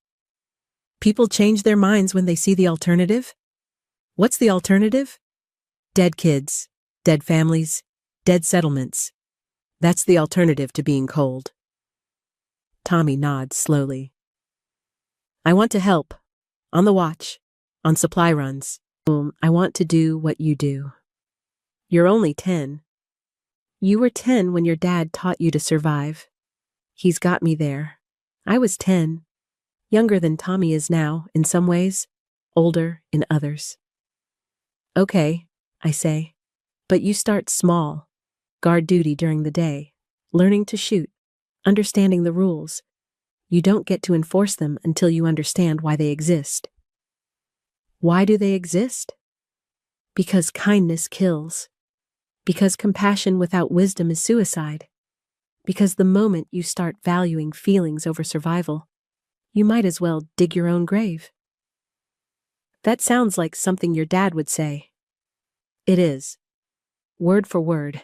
People change their minds when they see the alternative. What's the alternative? Dead kids, dead families, dead settlements. That's the alternative to being cold. Tommy nods slowly. I want to help. On the watch. On supply runs. I want to do what you do. You're only 10. You were 10 when your dad taught you to survive. He's got me there. I was 10. Younger than Tommy is now, in some ways. Older in others. Okay, I say. But you start small. Guard duty during the day. Learning to shoot. Understanding the rules. You don't get to enforce them until you understand why they exist. Why do they exist? Because kindness kills. Because compassion without wisdom is suicide. Because the moment you start valuing feelings over survival, you might as well dig your own grave. That sounds like something your dad would say. It is. Word for word.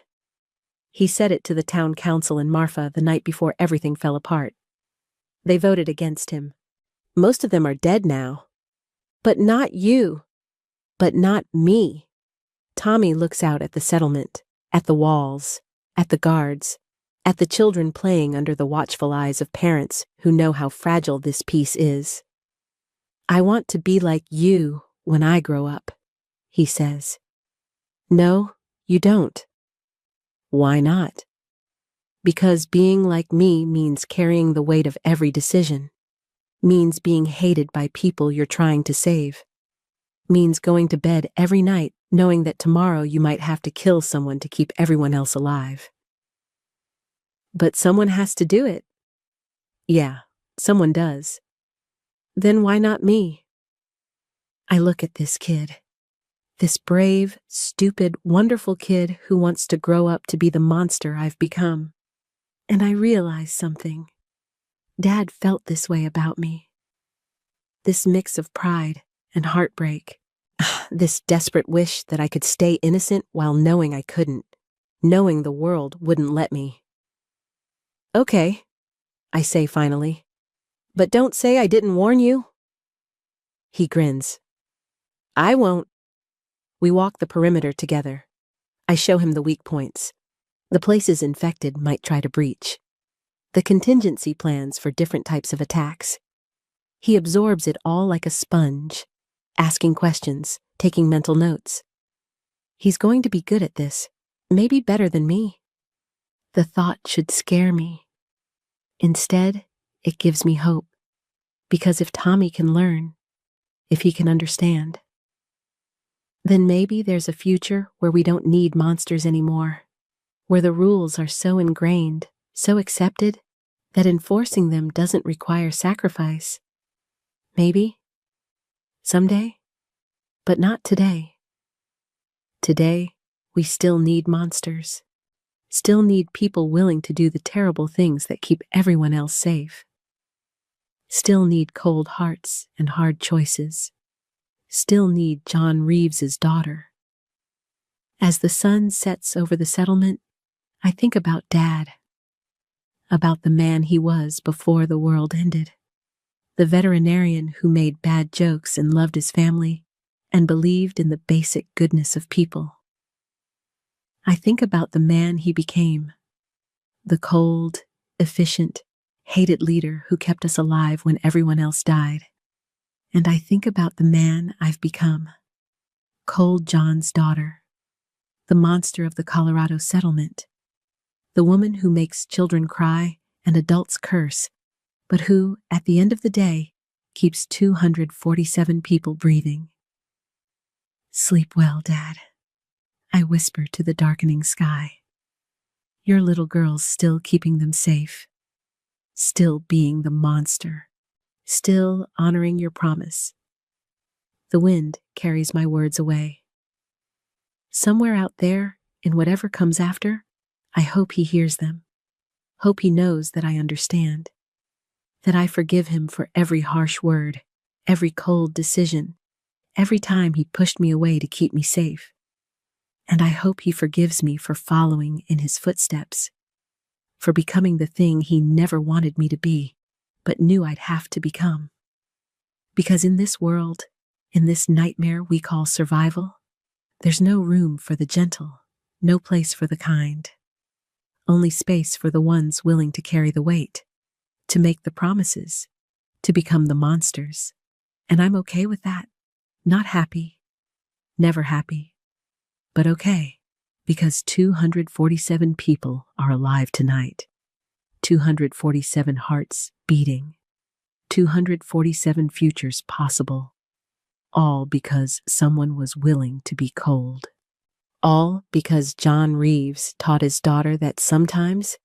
He said it to the town council in Marfa the night before everything fell apart. They voted against him. Most of them are dead now. But not you. But not me. Tommy looks out at the settlement, at the walls, at the guards, at the children playing under the watchful eyes of parents who know how fragile this peace is. I want to be like you when I grow up, he says. No, you don't. Why not? Because being like me means carrying the weight of every decision, means being hated by people you're trying to save, means going to bed every night knowing that tomorrow you might have to kill someone to keep everyone else alive. But someone has to do it. Yeah, someone does. Then why not me? I look at this kid. This brave, stupid, wonderful kid who wants to grow up to be the monster I've become. And I realize something. Dad felt this way about me. This mix of pride and heartbreak. This desperate wish that I could stay innocent while knowing I couldn't. Knowing the world wouldn't let me. Okay, I say finally. But don't say I didn't warn you. He grins. I won't. We walk the perimeter together. I show him the weak points. The places infected might try to breach. The contingency plans for different types of attacks. He absorbs it all like a sponge, asking questions, taking mental notes. He's going to be good at this, maybe better than me. The thought should scare me. Instead, it gives me hope. Because if Tommy can learn, if he can understand, then maybe there's a future where we don't need monsters anymore, where the rules are so ingrained, so accepted, that enforcing them doesn't require sacrifice. Maybe. Someday. But not today. Today, we still need monsters. Still need people willing to do the terrible things that keep everyone else safe. Still need cold hearts and hard choices. Still need John Reeves's daughter. As the sun sets over the settlement, I think about Dad. About the man he was before the world ended. The veterinarian who made bad jokes and loved his family and believed in the basic goodness of people. I think about the man he became. The cold, efficient, hated leader who kept us alive when everyone else died. And I think about the man I've become. Cold John's daughter, the monster of the Colorado settlement, the woman who makes children cry and adults curse, but who, at the end of the day, keeps 247 people breathing. Sleep well, Dad, I whisper to the darkening sky. Your little girl's still keeping them safe, still being the monster, still honoring your promise. The wind carries my words away. Somewhere out there, in whatever comes after, I hope he hears them. Hope he knows that I understand. That I forgive him for every harsh word, every cold decision, every time he pushed me away to keep me safe. And I hope he forgives me for following in his footsteps, for becoming the thing he never wanted me to be, but knew I'd have to become. Because in this world, in this nightmare we call survival, there's no room for the gentle, no place for the kind. Only space for the ones willing to carry the weight, to make the promises, to become the monsters. And I'm okay with that. Not happy, never happy, but okay, because 247 people are alive tonight. 247 hearts beating. 247 futures possible. All because someone was willing to be cold. All because John Reeves taught his daughter that sometimes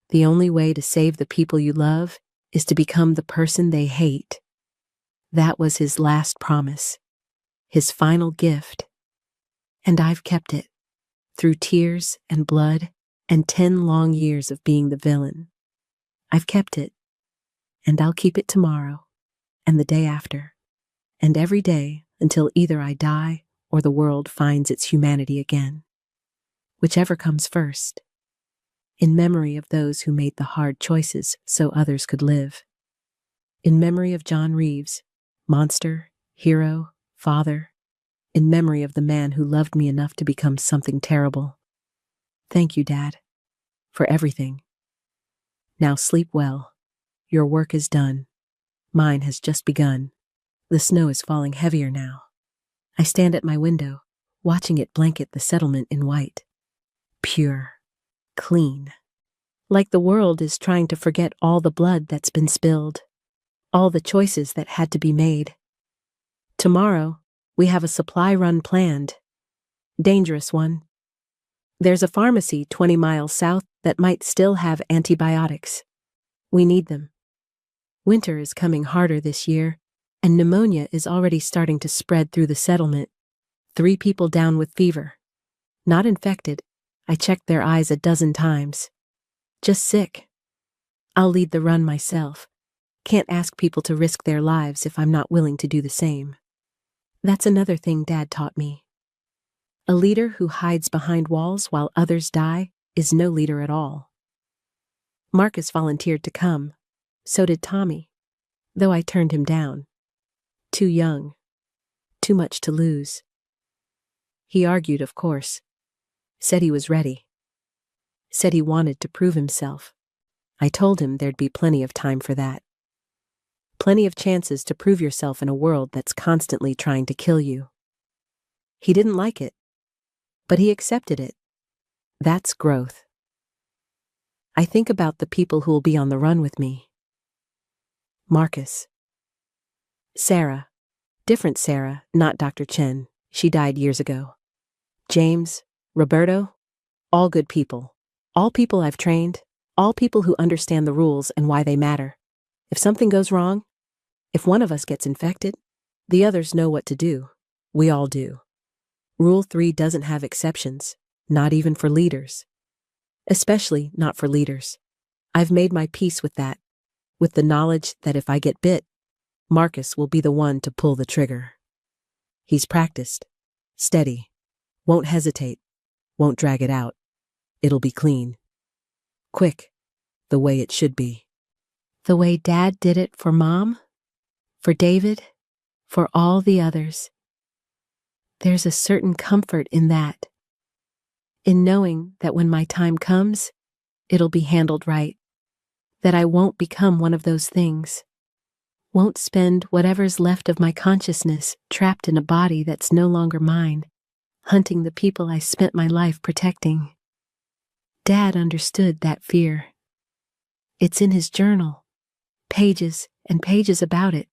the only way to save the people you love is to become the person they hate. That was his last promise, his final gift. And I've kept it, through tears and blood and 10 long years of being the villain. I've kept it, and I'll keep it tomorrow, and the day after, and every day until either I die or the world finds its humanity again. Whichever comes first. In memory of those who made the hard choices so others could live. In memory of John Reeves, monster, hero, father. In memory of the man who loved me enough to become something terrible. Thank you, Dad, for everything. Now sleep well. Your work is done. Mine has just begun. The snow is falling heavier now. I stand at my window, watching it blanket the settlement in white. Pure. Clean. Like the world is trying to forget all the blood that's been spilled. All the choices that had to be made. Tomorrow, we have a supply run planned. Dangerous one. There's a pharmacy 20 miles south that might still have antibiotics. We need them. Winter is coming harder this year, and pneumonia is already starting to spread through the settlement. 3 people down with fever. Not infected. I checked their eyes a dozen times. Just sick. I'll lead the run myself. Can't ask people to risk their lives if I'm not willing to do the same. That's another thing Dad taught me. A leader who hides behind walls while others die is no leader at all. Marcus volunteered to come. So did Tommy, though I turned him down. Too young. Too much to lose. He argued, of course. Said he was ready. Said he wanted to prove himself. I told him there'd be plenty of time for that. Plenty of chances to prove yourself in a world that's constantly trying to kill you. He didn't like it, but he accepted it. That's growth. I think about the people who'll be on the run with me. Marcus. Sarah. Different Sarah, not Dr. Chen. She died years ago. James. Roberto. All good people. All people I've trained. All people who understand the rules and why they matter. If something goes wrong, if one of us gets infected, the others know what to do. We all do. Rule 3 doesn't have exceptions, not even for leaders. Especially not for leaders. I've made my peace with that, with the knowledge that if I get bit, Marcus will be the one to pull the trigger. He's practiced, steady, won't hesitate, won't drag it out. It'll be clean. Quick, the way it should be. The way Dad did it for Mom, for David, for all the others. There's a certain comfort in that. In knowing that when my time comes, it'll be handled right. That I won't become one of those things. Won't spend whatever's left of my consciousness trapped in a body that's no longer mine, hunting the people I spent my life protecting. Dad understood that fear. It's in his journal, pages and pages about it,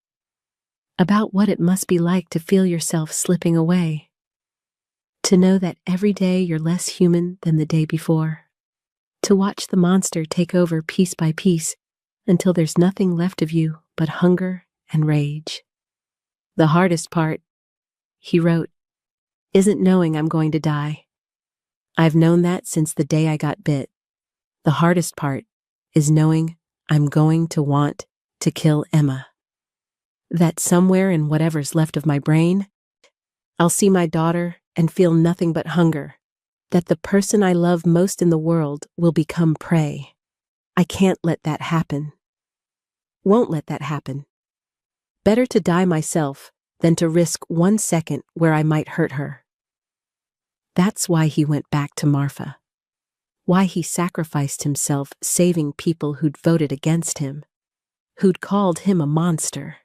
about what it must be like to feel yourself slipping away, to know that every day you're less human than the day before, to watch the monster take over piece by piece until there's nothing left of you but hunger and rage. The hardest part, he wrote, isn't knowing I'm going to die. I've known that since the day I got bit. The hardest part is knowing I'm going to want to kill Emma. That somewhere in whatever's left of my brain, I'll see my daughter and feel nothing but hunger, that the person I love most in the world will become prey. I can't let that happen. Won't let that happen. Better to die myself than to risk 1 second where I might hurt her. That's why he went back to Marfa. Why he sacrificed himself saving people who'd voted against him, who'd called him a monster,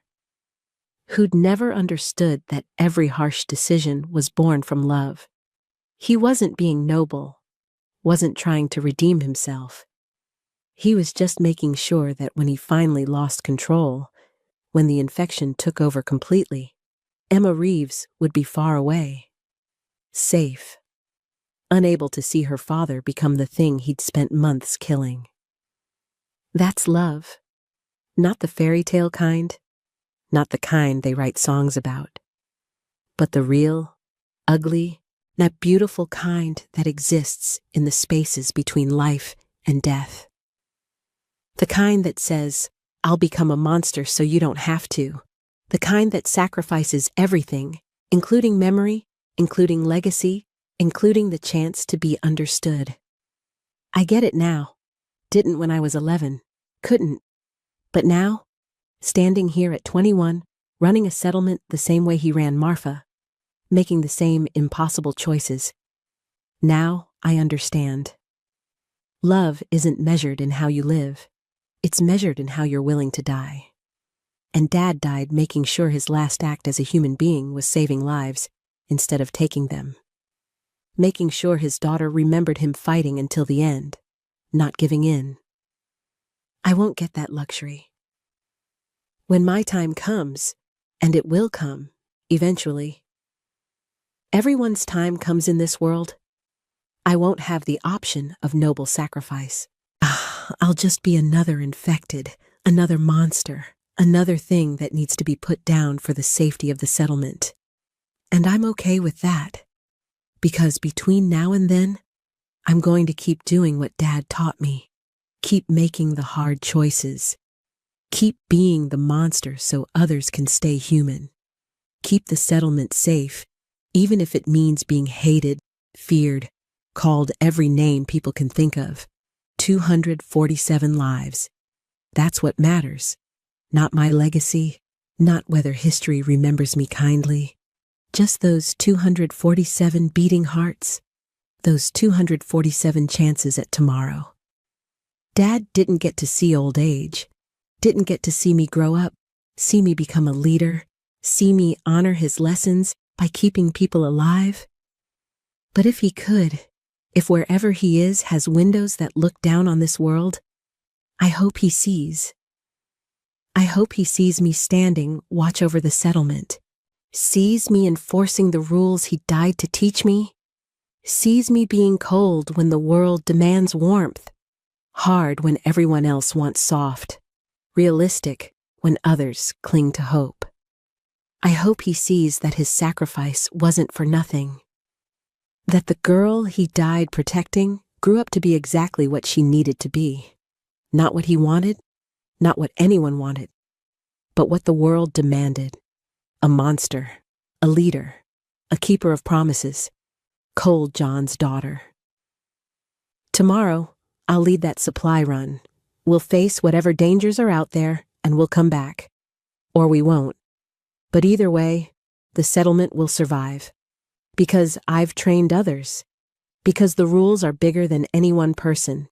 who'd never understood that every harsh decision was born from love. He wasn't being noble, wasn't trying to redeem himself. He was just making sure that when he finally lost control, when the infection took over completely, Emma Reeves would be far away, safe, unable to see her father become the thing he'd spent months killing. That's love. Not the fairy tale kind, not the kind they write songs about, but the real, ugly, that beautiful kind that exists in the spaces between life and death. The kind that says, I'll become a monster so you don't have to. The kind that sacrifices everything, including memory, including legacy, including the chance to be understood. I get it now. Didn't when I was 11. Couldn't. But now, standing here at 21, running a settlement the same way he ran Marfa, making the same impossible choices. Now I understand. Love isn't measured in how you live. It's measured in how you're willing to die. And Dad died making sure his last act as a human being was saving lives instead of taking them. Making sure his daughter remembered him fighting until the end, not giving in. I won't get that luxury. When my time comes, and it will come, eventually, everyone's time comes in this world, I won't have the option of noble sacrifice. I'll just be another infected, another monster, another thing that needs to be put down for the safety of the settlement. And I'm okay with that, because between now and then, I'm going to keep doing what Dad taught me. Keep making the hard choices. Keep being the monster so others can stay human. Keep the settlement safe, even if it means being hated, feared, called every name people can think of. 247 lives. That's what matters. Not my legacy, not whether history remembers me kindly. Just those 247 beating hearts, those 247 chances at tomorrow. Dad didn't get to see old age, didn't get to see me grow up, see me become a leader, see me honor his lessons by keeping people alive. But if he could, if wherever he is has windows that look down on this world, I hope he sees. I hope he sees me standing watch over the settlement, sees me enforcing the rules he died to teach me, sees me being cold when the world demands warmth, hard when everyone else wants soft, realistic when others cling to hope. I hope he sees that his sacrifice wasn't for nothing, that the girl he died protecting grew up to be exactly what she needed to be. Not what he wanted, not what anyone wanted, but what the world demanded. A monster, a leader, a keeper of promises, Cold John's daughter. Tomorrow, I'll lead that supply run. We'll face whatever dangers are out there and we'll come back. Or we won't. But either way, the settlement will survive. Because I've trained others. Because the rules are bigger than any one person.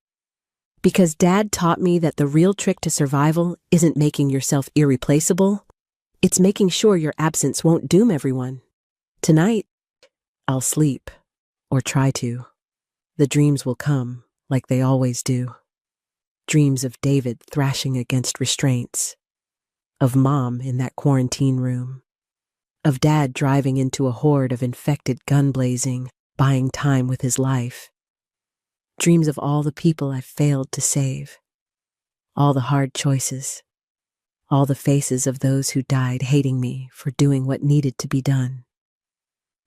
Because Dad taught me that the real trick to survival isn't making yourself irreplaceable, it's making sure your absence won't doom everyone. Tonight, I'll sleep, or try to. The dreams will come, like they always do. Dreams of David thrashing against restraints, of Mom in that quarantine room, of Dad driving into a horde of infected gun blazing, buying time with his life. Dreams of all the people I've failed to save, all the hard choices, all the faces of those who died hating me for doing what needed to be done.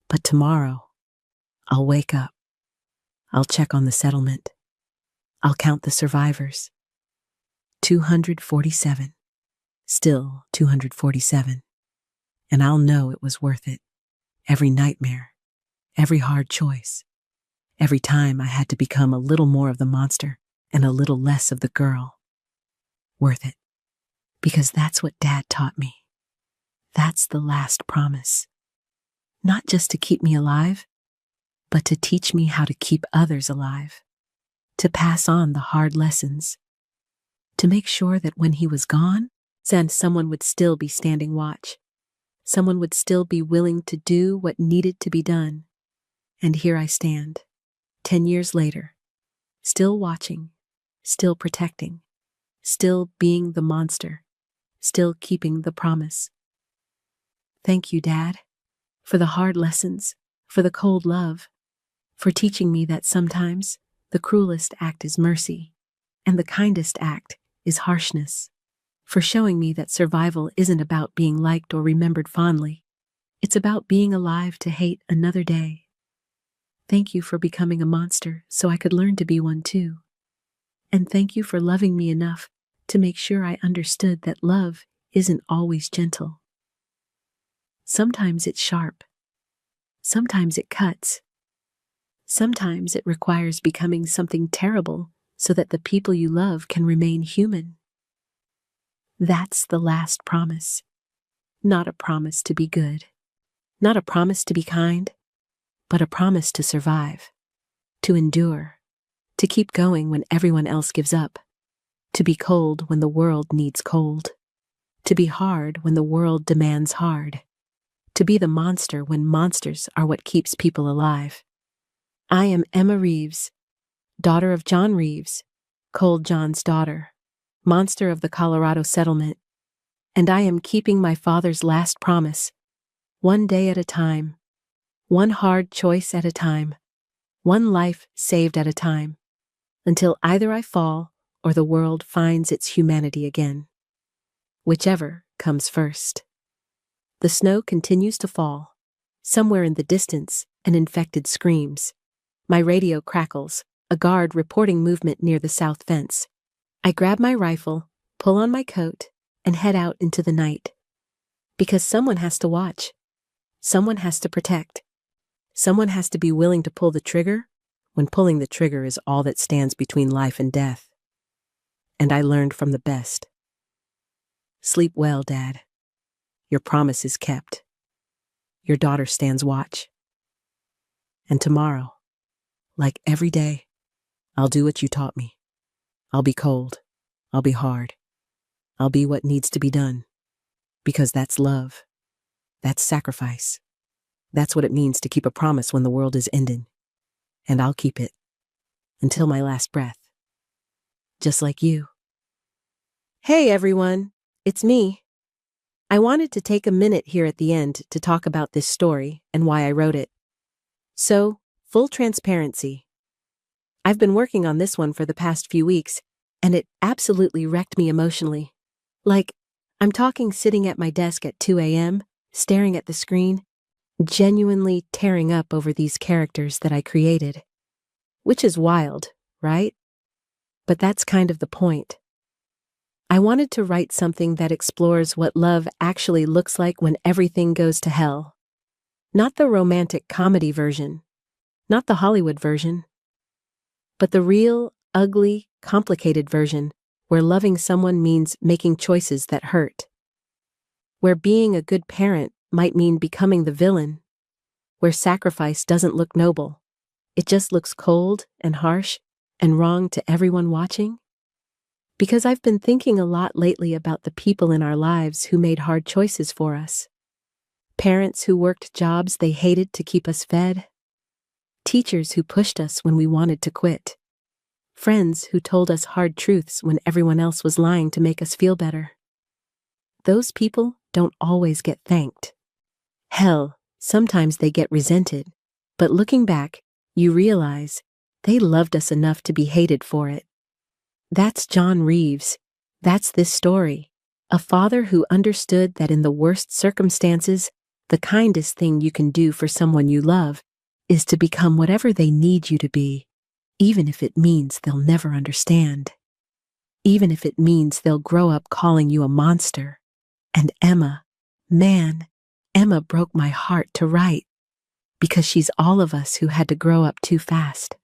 But tomorrow, I'll wake up. I'll check on the settlement. I'll count the survivors. 247. Still 247. And I'll know it was worth it. Every nightmare, every hard choice, every time I had to become a little more of the monster and a little less of the girl. Worth it. Because that's what Dad taught me. That's the last promise. Not just to keep me alive, but to teach me how to keep others alive. To pass on the hard lessons. To make sure that when he was gone, then someone would still be standing watch. Someone would still be willing to do what needed to be done. And here I stand, 10 years later, still watching, still protecting, still being the monster, still keeping the promise. Thank you, Dad, for the hard lessons, for the cold love, for teaching me that sometimes the cruelest act is mercy, and the kindest act is harshness, for showing me that survival isn't about being liked or remembered fondly. It's about being alive to hate another day. Thank you for becoming a monster so I could learn to be one too. And thank you for loving me enough to make sure I understood that love isn't always gentle. Sometimes it's sharp. Sometimes it cuts. Sometimes it requires becoming something terrible so that the people you love can remain human. That's the last promise. Not a promise to be good. Not a promise to be kind, but a promise to survive, to endure, to keep going when everyone else gives up, to be cold when the world needs cold, to be hard when the world demands hard, to be the monster when monsters are what keeps people alive. I am Emma Reeves, daughter of John Reeves, Cold John's daughter, monster of the Colorado settlement, and I am keeping my father's last promise, one day at a time, one hard choice at a time, one life saved at a time, until either I fall or the world finds its humanity again. Whichever comes first. The snow continues to fall. Somewhere in the distance, an infected screams. My radio crackles, a guard reporting movement near the south fence. I grab my rifle, pull on my coat, and head out into the night. Because someone has to watch. Someone has to protect. Someone has to be willing to pull the trigger when pulling the trigger is all that stands between life and death. And I learned from the best. Sleep well, Dad. Your promise is kept. Your daughter stands watch. And tomorrow, like every day, I'll do what you taught me. I'll be cold. I'll be hard. I'll be what needs to be done. Because that's love. That's sacrifice. That's what it means to keep a promise when the world is ending. And I'll keep it. Until my last breath. Just like you. Hey everyone, it's me. I wanted to take a minute here at the end to talk about this story and why I wrote it. So, full transparency. I've been working on this one for the past few weeks, and it absolutely wrecked me emotionally. Like, I'm talking sitting at my desk at 2 a.m., staring at the screen, genuinely tearing up over these characters that I created. Which is wild, right? But that's kind of the point. I wanted to write something that explores what love actually looks like when everything goes to hell. Not the romantic comedy version, not the Hollywood version, but the real, ugly, complicated version where loving someone means making choices that hurt. Where being a good parent might mean becoming the villain. Where sacrifice doesn't look noble. It just looks cold and harsh and wrong to everyone watching. Because I've been thinking a lot lately about the people in our lives who made hard choices for us. Parents who worked jobs they hated to keep us fed. Teachers who pushed us when we wanted to quit. Friends who told us hard truths when everyone else was lying to make us feel better. Those people don't always get thanked. Hell, sometimes they get resented, but looking back, you realize they loved us enough to be hated for it. That's John Reeves. That's this story. A father who understood that in the worst circumstances, the kindest thing you can do for someone you love is to become whatever they need you to be, even if it means they'll never understand. Even if it means they'll grow up calling you a monster. And Emma, man, Emma broke my heart to write, because she's all of us who had to grow up too fast,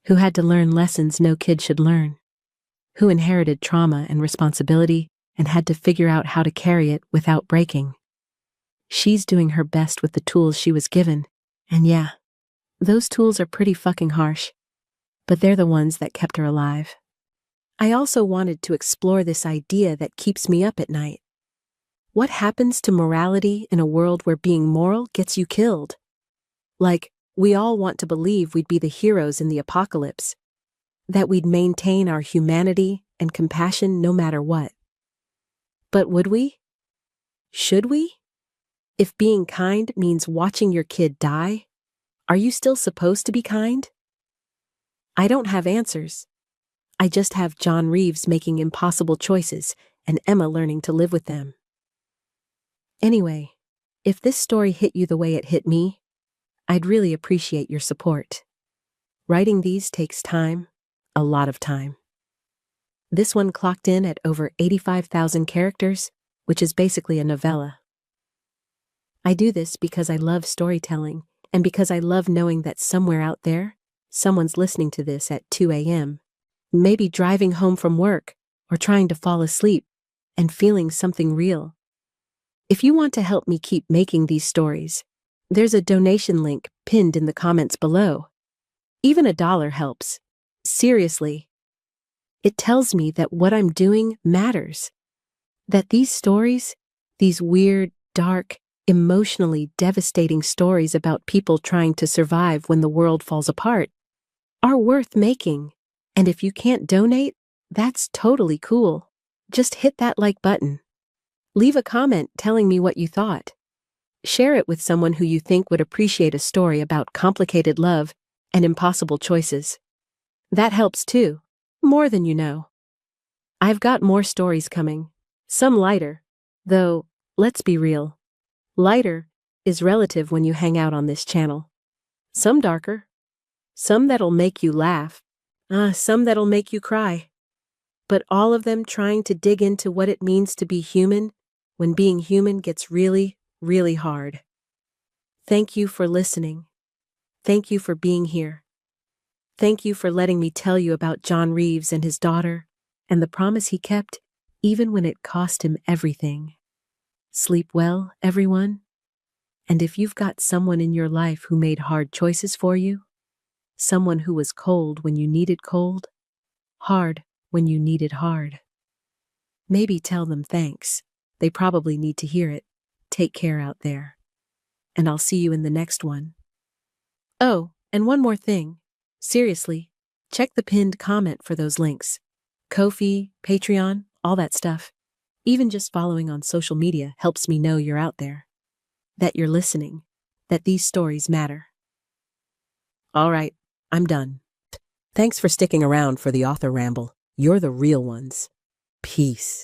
who had to learn lessons no kid should learn, who inherited trauma and responsibility and had to figure out how to carry it without breaking. She's doing her best with the tools she was given, and yeah, those tools are pretty fucking harsh, but they're the ones that kept her alive. I also wanted to explore this idea that keeps me up at night. What happens to morality in a world where being moral gets you killed? Like, we all want to believe we'd be the heroes in the apocalypse, that we'd maintain our humanity and compassion no matter what. But would we? Should we? If being kind means watching your kid die, are you still supposed to be kind? I don't have answers. I just have John Reeves making impossible choices and Emma learning to live with them. Anyway, if this story hit you the way it hit me, I'd really appreciate your support. Writing these takes time, a lot of time. This one clocked in at over 85,000 characters, which is basically a novella. I do this because I love storytelling, and because I love knowing that somewhere out there, someone's listening to this at 2 a.m., maybe driving home from work, or trying to fall asleep, and feeling something real. If you want to help me keep making these stories, there's a donation link pinned in the comments below. Even $1 helps. Seriously. It tells me that what I'm doing matters. That these stories, these weird, dark, emotionally devastating stories about people trying to survive when the world falls apart, are worth making. And if you can't donate, that's totally cool. Just hit that like button. Leave a comment telling me what you thought. Share it with someone who you think would appreciate a story about complicated love and impossible choices. That helps too, more than you know. I've got more stories coming, some lighter, though, let's be real. Lighter is relative when you hang out on this channel. Some darker, some that'll make you laugh, some that'll make you cry. But all of them trying to dig into what it means to be human when being human gets really, really hard. Thank you for listening. Thank you for being here. Thank you for letting me tell you about John Reeves and his daughter, and the promise he kept, even when it cost him everything. Sleep well, everyone. And if you've got someone in your life who made hard choices for you, someone who was cold when you needed cold, hard when you needed hard, maybe tell them thanks. They probably need to hear it. Take care out there. And I'll see you in the next one. Oh, and one more thing. Seriously, check the pinned comment for those links. Ko-fi, Patreon, all that stuff. Even just following on social media helps me know you're out there. That you're listening. That these stories matter. All right, I'm done. Thanks for sticking around for the author ramble. You're the real ones. Peace.